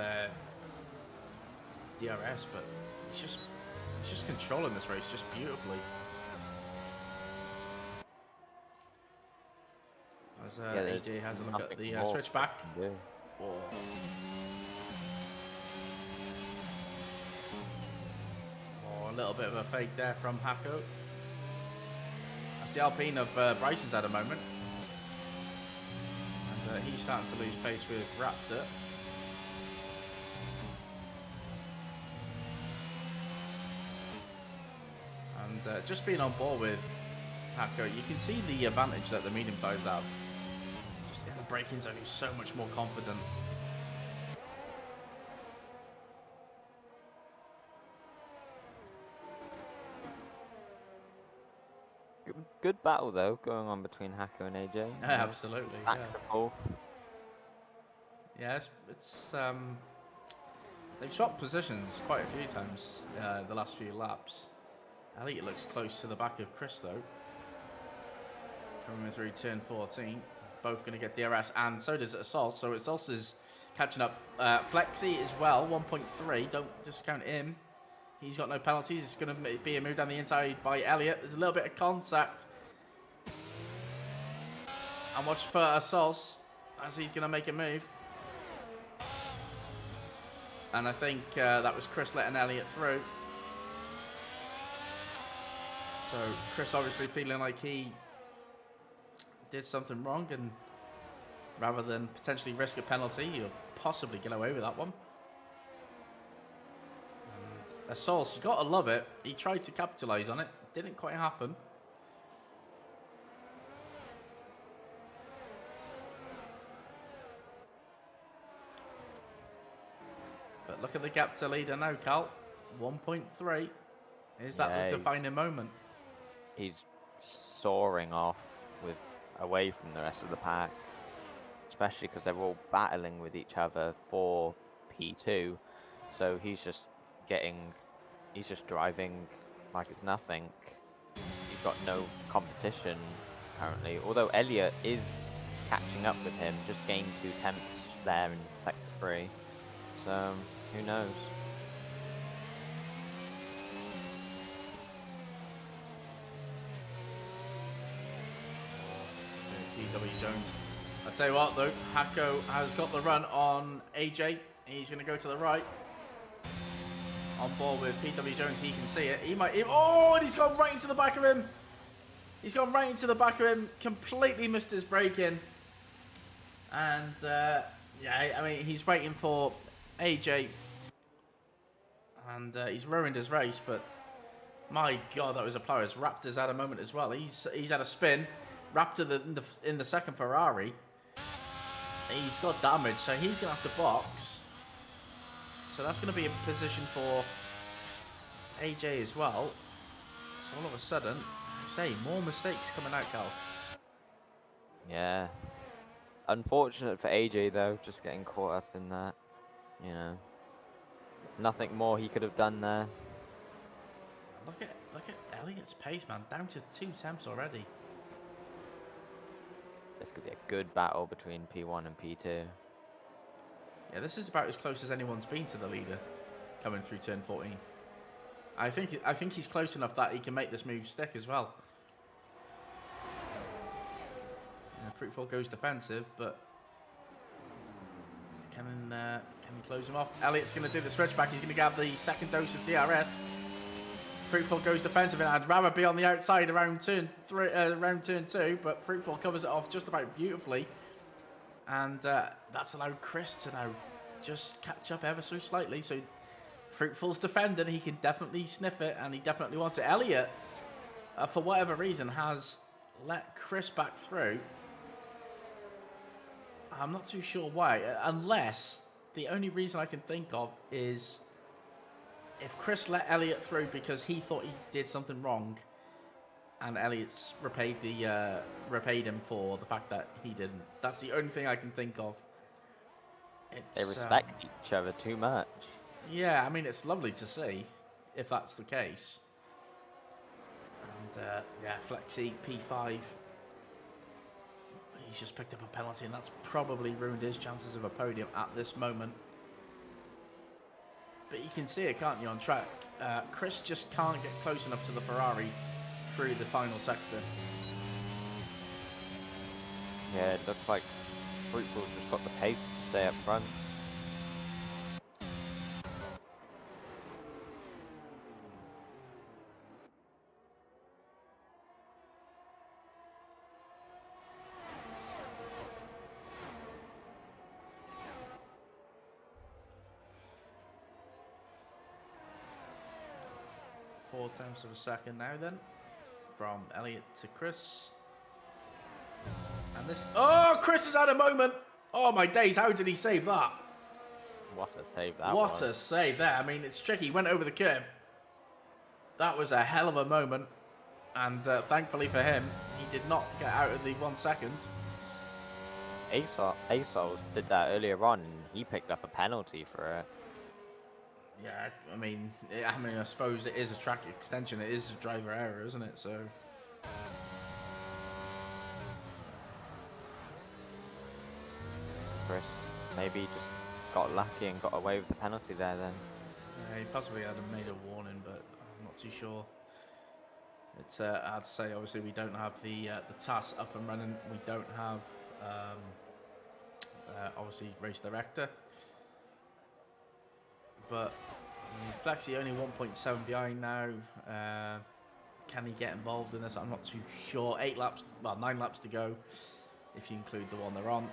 DRS, but he's just controlling this race just beautifully. As AJ has a look at the switchback. Oh. A little bit of a fake there from Hako. That's the Alpine of Bryson's at a moment. And he's starting to lose pace with Raptor. And just being on board with Hako, you can see the advantage that the medium tyres have. Just in the braking zone, he's so much more confident. Good battle though, going on between Hako and AJ. Yeah, absolutely. Back and forth. Yeah, it's they've swapped positions quite a few times the last few laps. Elliott looks close to the back of Chris though. Coming through turn 14. Both going to get DRS, and so does Assault. So Assault is catching up. Flexi as well, 1.3. Don't discount him. He's got no penalties. It's going to be a move down the inside by Elliott. There's a little bit of contact. And watch for Assault as he's going to make a move. And I think that was Chris letting Elliott through. So Chris obviously feeling like he did something wrong, and rather than potentially risk a penalty, you'll possibly get away with that one. Assault, you gotta love it. He tried to capitalize on it, didn't quite happen. But look at the gap to leader now, Cal. 1.3. Is that the defining moment? He's soaring off away from the rest of the pack, especially because they're all battling with each other for P2. So he's just driving like it's nothing. He's got no competition currently, although Elliott is catching up with him, just gained 2 tenths there in sector 3. So who knows? PW Jones. I tell you what though, Hako has got the run on AJ. He's going to go to the right. On board with PW Jones, he can see it. He might. Oh, and he's gone right into the back of him. He's gone right into the back of him. Completely missed his break in. And yeah, I mean, he's waiting for AJ. And he's ruined his race, but my God, that was a plow. Raptor's had a moment as well. He's had a spin. Raptor in the second Ferrari. He's got damage, so he's going to have to box. So that's going to be a position for AJ as well. So all of a sudden, I say, more mistakes coming out, Cal. Yeah. Unfortunate for AJ, though, just getting caught up in that. You know. Nothing more he could have done there. Look at Elliott's pace, man. Down to 2 tenths already. This could be a good battle between P1 and P2. Yeah, this is about as close as anyone's been to the leader coming through turn 14. I think he's close enough that he can make this move stick as well. Yeah, Fruitful goes defensive, but can he close him off? Elliott's going to do the switchback. He's going to have the second dose of DRS. Fruitful goes defensive, and I'd rather be on the outside around turn 2, but Fruitful covers it off just about beautifully. And that's allowed Chris to now just catch up ever so slightly. So Fruitful's defending. He can definitely sniff it, and he definitely wants it. Elliott, for whatever reason, has let Chris back through. I'm not too sure why, unless the only reason I can think of is if Chris let Elliott through because he thought he did something wrong, and Elliott's repaid him for the fact that he didn't. That's the only thing I can think of. They respect each other too much. Yeah, I mean, it's lovely to see if that's the case. And yeah, Flexi P5. He's just picked up a penalty, and that's probably ruined his chances of a podium at this moment. But you can see it, can't you, on track? Chris just can't get close enough to the Ferrari through the final sector. Yeah, it looks like Fruitful's just got the pace to stay up front. Four tenths of a second now then, from Elliott to Chris. And this, oh, Chris has had a moment. Oh my days, how did he save that? What a save that was. What a save there. I mean, it's tricky. He went over the curb. That was a hell of a moment. And thankfully for him, he did not get out of the 1 second. ASOS did that earlier on, and he picked up a penalty for it. Yeah, I mean, I suppose it is a track extension. It is a driver error, isn't it? So. Chris maybe just got lucky and got away with the penalty there then. Yeah, he possibly had made a warning, but I'm not too sure. It's hard to say. Obviously, we don't have the TAS up and running. We don't have obviously race director. But I mean, Flexi only 1.7 behind now. Can he get involved in this? I'm not too sure. 8 laps, well, 9 laps to go, if you include the one they're on.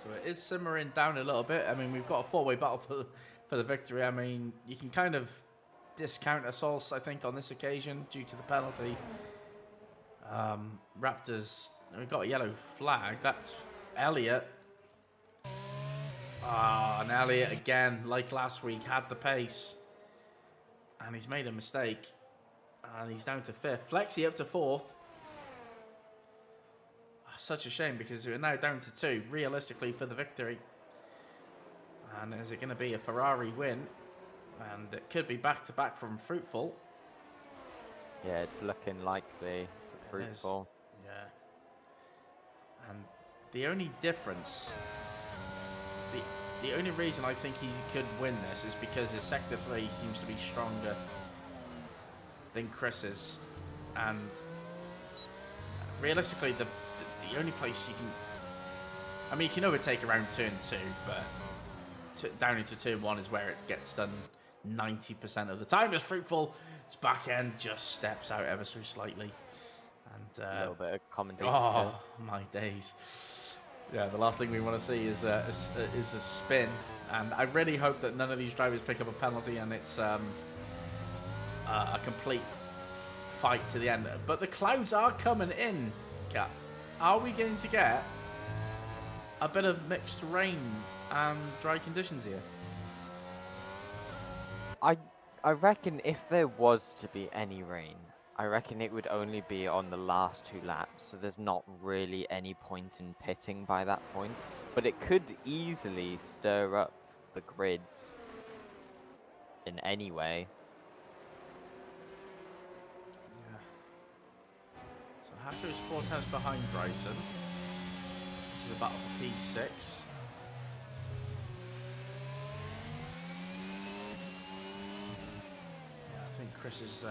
So it is simmering down a little bit. I mean, we've got a 4-way battle for the victory. I mean, you can kind of discount assaults, I think, on this occasion due to the penalty. Raptors, we've got a yellow flag. That's Elliott. And Elliott, again, like last week, had the pace. And he's made a mistake. And he's down to 5th. Flexi up to 4th. Such a shame because we're now down to 2, realistically, for the victory. And is it going to be a Ferrari win? And it could be back-to-back from Fruitful. Yeah, it's looking likely for Fruitful. Yeah. And the only difference, the only reason I think he could win this is because his Sector 3 seems to be stronger than Chris's. And realistically, the only place you can... I mean, you can overtake around turn 2, but down into turn 1 is where it gets done 90% of the time. As Fruitful's back end just steps out ever so slightly. And a little bit of commentating. Oh, my days. Yeah, the last thing we want to see is a spin. And I really hope that none of these drivers pick up a penalty and it's a complete fight to the end. But the clouds are coming in, Kat. Are we going to get a bit of mixed rain and dry conditions here? I reckon if there was to be any rain, I reckon it would only be on the last 2 laps, so there's not really any point in pitting by that point. But it could easily stir up the grids in any way. Hacker's 4 times behind Bryson. This is a battle for P6. Yeah, I think Chris is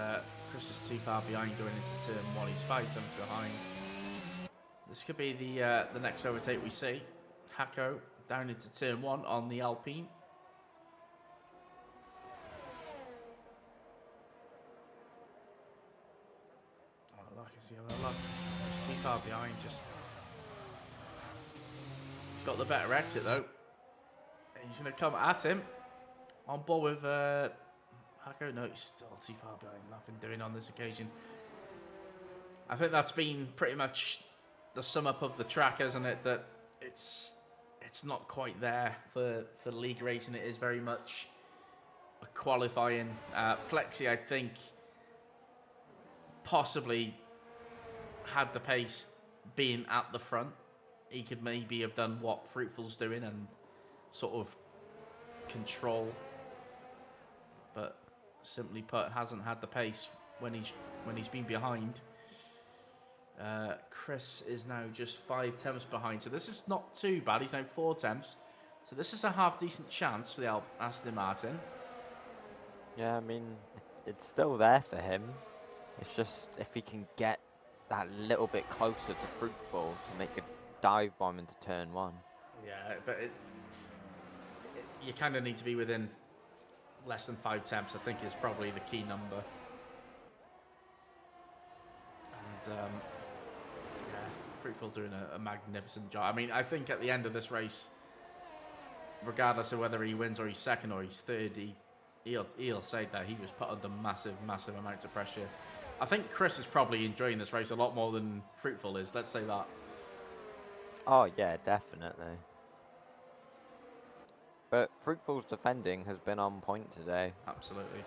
too far behind going into turn 1. He's 5 times behind. This could be the next overtake we see. Hacko down into turn 1 on the Alpine. He's too far behind. He's got the better exit though. He's going to come at him. On board with Hacko. No, he's still too far behind. Nothing doing on this occasion. I think that's been pretty much the sum up of the track, isn't it? That it's not quite there for league racing. It is very much a qualifying. Flexi, I think, possibly had the pace being at the front. He could maybe have done what Fruitful's doing and sort of control, but simply put, hasn't had the pace when he's been behind. Chris is now just 5 tenths behind, so this is not too bad. He's now 4 tenths, so this is a half decent chance for the Aston Martin. Yeah, I mean, it's still there for him. It's just if he can get that little bit closer to Fruitful to make a dive bomb into turn 1. Yeah, but you kind of need to be within less than 5 tenths, I think, is probably the key number. And yeah, Fruitful doing a magnificent job. I mean, I think at the end of this race, regardless of whether he wins or he's second or he's third, he'll say that he was put under massive amounts of pressure. I think Chris is probably enjoying this race a lot more than Fruitful is, let's say that. Oh yeah, definitely. But Fruitful's defending has been on point today. Absolutely.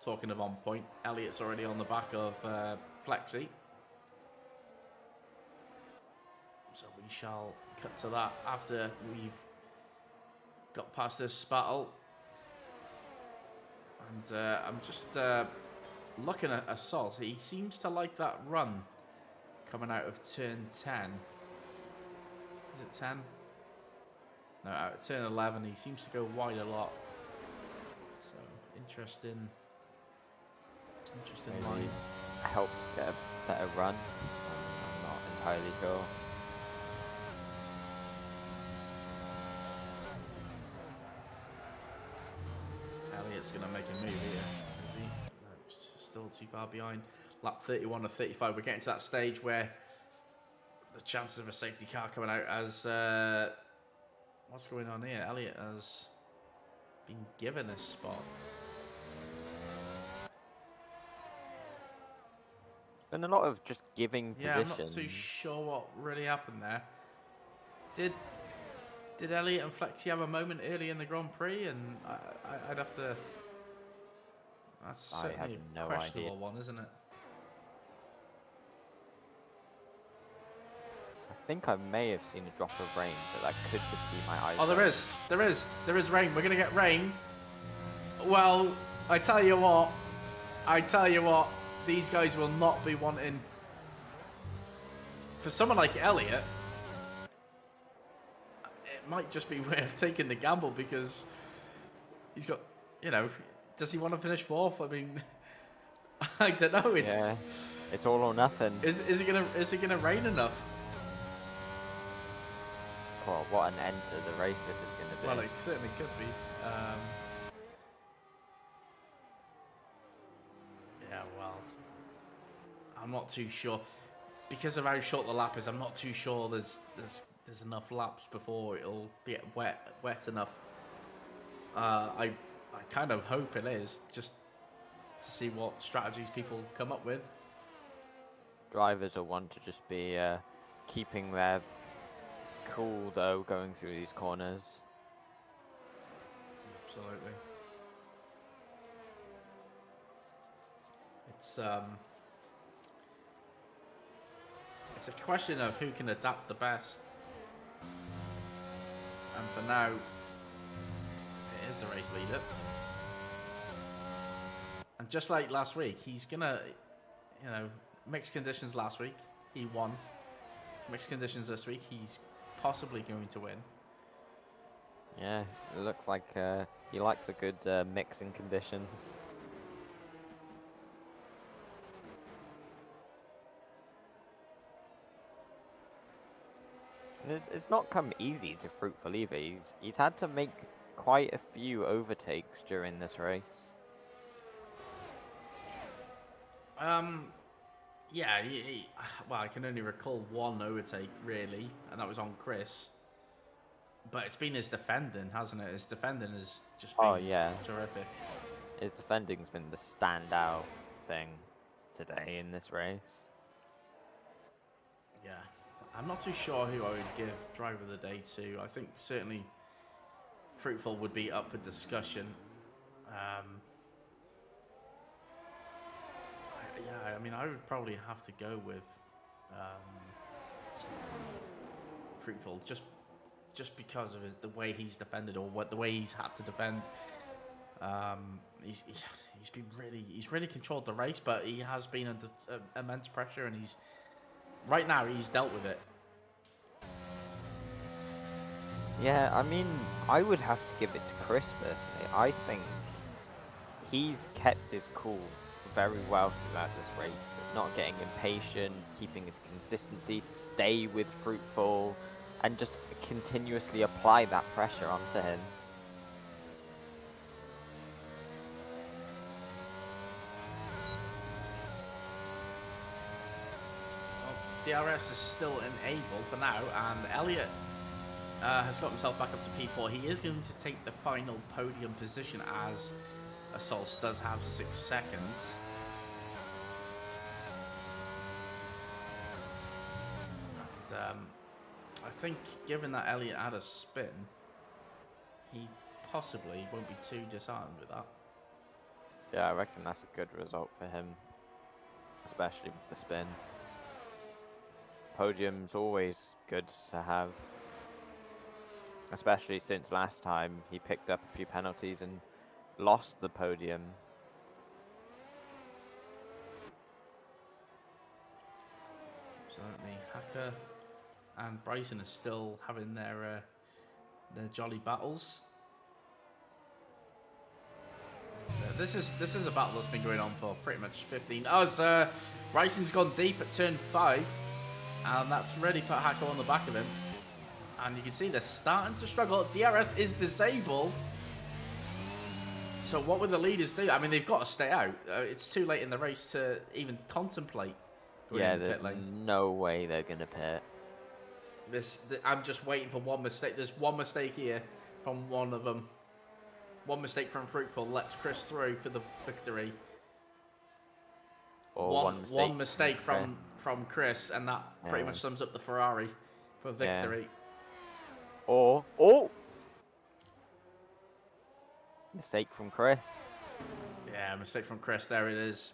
Talking of on point, Elliott's already on the back of Flexi. So we shall cut to that after we've got past this battle. And I'm just looking at Assault. He seems to like that run coming out of turn 10. Is it 10? No, at turn 11, he seems to go wide a lot. So, interesting Maybe line. helps get a better run. I'm not entirely sure. Elliot's going to make a move here, is he? No, he's still too far behind. Lap 31 or 35. We're getting to that stage where the chances of a safety car coming out as... what's going on here? Elliot has been given a spot. Been a lot of just giving Yeah, positions. I'm not too sure what really happened there. Did Elliot and Flexi have a moment early in the Grand Prix? And I'd have to... That's certainly a questionable one, isn't it? I think I may have seen a drop of rain, but that could just be my eyes. Oh, there is rain. We're gonna get rain. Well, I tell you what, these guys will not be wanting. For someone like Elliot, it might just be worth taking the gamble because he's got, you know, does he want to finish fourth? I mean, I don't know. It's all or nothing. Is it gonna rain enough? Well, what an end to the race this is going to be. Well, it certainly could be. Yeah, well, I'm not too sure because of how short the lap is. I'm not too sure there's enough laps before it'll get wet enough. I kind of hope it is, just to see what strategies people come up with. Drivers will want to just be keeping their cool though going through these corners. Absolutely. It's a question of who can adapt the best. And for now, it is the race leader. And just like last week, he's gonna, you know, mixed conditions last week, he won. Mixed conditions this week, he's possibly going to win. Yeah, it looks like he likes a good mix in conditions. And it's not come easy to Fruitful either. He's had to make quite a few overtakes during this race. Yeah, well, I can only recall one overtake, really, and that was on Chris. But it's been his defending, hasn't it? His defending has just been terrific. His defending's been the standout thing today in this race. Yeah. I'm not too sure who I would give Driver of the Day to. I think certainly Fruitful would be up for discussion. Yeah, I mean, I would probably have to go with Fruitful just because of the way he's defended or the way he's had to defend. He's really controlled the race, but he has been under immense pressure, and right now he's dealt with it. Yeah, I mean, I would have to give it to Chris personally. I think he's kept his cool very well throughout this race, not getting impatient, keeping his consistency to stay with Fruitful, and just continuously apply that pressure onto him. Well, DRS is still enabled for now, and Elliot has got himself back up to P4. He is going to take the final podium position as Assaults does have 6 seconds. And I think given that Elliot had a spin, he possibly won't be too disheartened with that. Yeah, I reckon that's a good result for him, especially with the spin. Podium's always good to have, especially since last time he picked up a few penalties and lost the podium. Certainly, Hacker and Bryson are still having their their jolly battles. This is a battle that's been going on for pretty much 15. Oh, it's, Bryson's gone deep at turn 5, and that's really put Hacko on the back of him. And you can see they're starting to struggle. DRS is disabled. So what will the leaders do? I mean, they've got to stay out. It's too late in the race to even contemplate going in the pit lane. There's no way they're going to pit. I'm just waiting for one mistake. There's one mistake here from one of them. One mistake from Fruitful lets Chris through for the victory. Or one mistake from Chris, and that pretty much sums up the Ferrari for victory. Oh! Mistake from Chris. Yeah, mistake from Chris. There it is.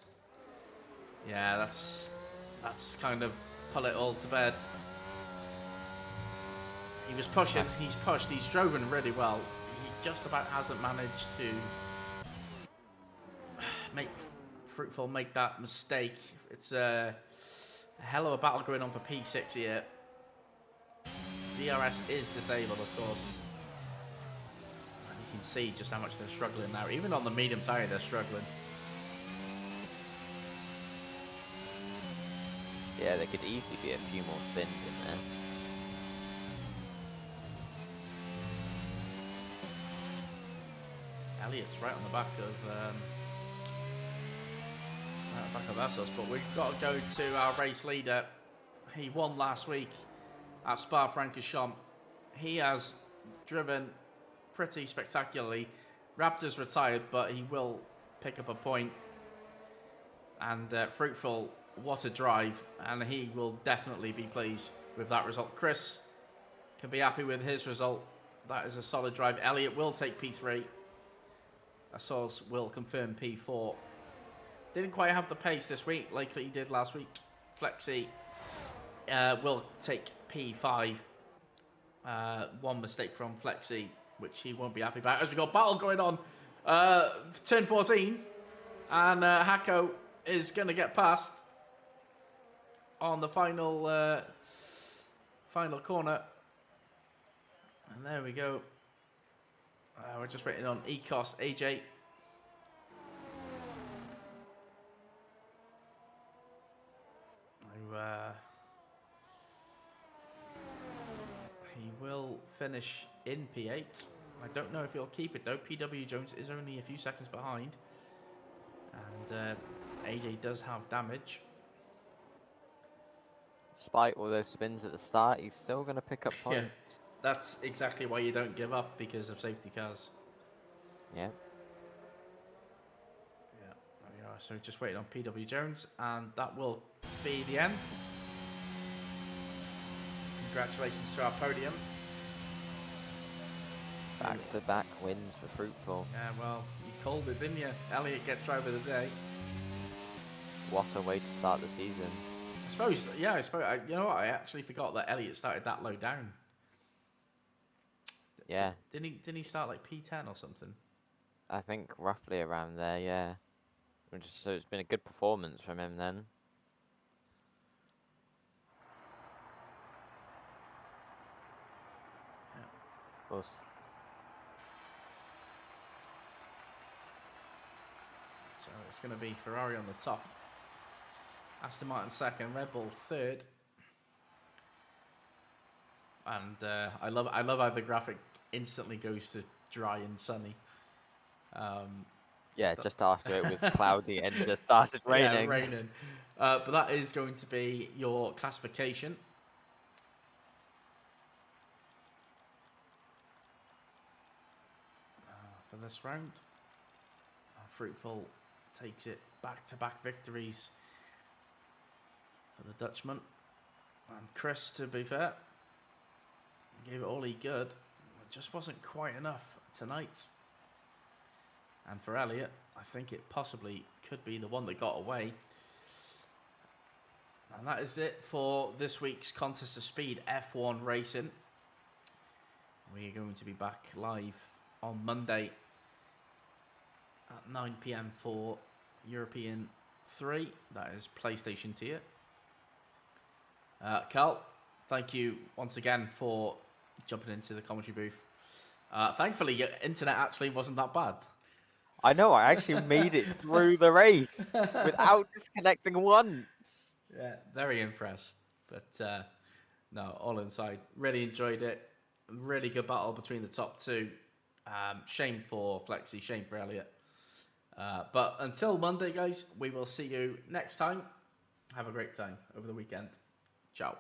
Yeah, that's kind of put it all to bed. He was pushing. He's pushed. He's driven really well. He just about hasn't managed to make Fruitful make that mistake. It's a hell of a battle going on for P6 here. DRS is disabled, of course. And you can see just how much they're struggling now. Even on the medium tire, they're struggling. Yeah, there could easily be a few more spins in there. Elliot's right on the back of Essos, but we've got to go to our race leader. He won last week at Spa-Francorchamps. He has driven pretty spectacularly. Raptor's retired, but he will pick up a point. And Fruitful, what a drive, and he will definitely be pleased with that result. Chris can be happy with his result. That is a solid drive. Elliot will take P3. Assos will confirm P4. Didn't quite have the pace this week like he did last week. Flexi will take P5. One mistake from Flexi, which he won't be happy about. As we got battle going on, turn 14, and Hacko is going to get past on the final corner. And there we go. We're just waiting on Ecos AJ. He will finish in P8. I don't know if he'll keep it though. PW Jones is only a few seconds behind. And AJ does have damage. Despite all those spins at the start, he's still going to pick up points. Yeah, that's exactly why you don't give up, because of safety cars. Yeah. Yeah, there we are. So just waiting on PW Jones, and that will be the end. Congratulations to our podium. Back-to-back wins for Fruitful. Yeah, well, you called it, didn't you? Elliot gets driver of the day. What a way to start the season. I suppose, yeah, you know what? I actually forgot that Elliot started that low down. Yeah. Didn't he start like P10 or something? I think roughly around there, yeah. So it's been a good performance from him then. Yeah. So it's going to be Ferrari on the top, Aston Martin second, Red Bull third, and I love how the graphic instantly goes to dry and sunny. Yeah, just after it was cloudy and just started raining. Yeah, raining. But that is going to be your classification. For this round, Fruitful takes it back-to-back victories for the Dutchman. And Chris, to be fair, gave it all he could. It just wasn't quite enough tonight. And for Elliot, I think it possibly could be the one that got away. And that is it for this week's Contest of Speed F1 Racing. We are going to be back live on Monday at 9 PM for European 3. That is PlayStation tier. Carl, thank you once again for jumping into the commentary booth. Thankfully, your internet actually wasn't that bad. I know, I actually made it through the race without disconnecting once. Yeah, very impressed. But no, all inside. Really enjoyed it. Really good battle between the top two. Shame for Flexi, shame for Elliot. But until Monday, guys, we will see you next time. Have a great time over the weekend. Ciao.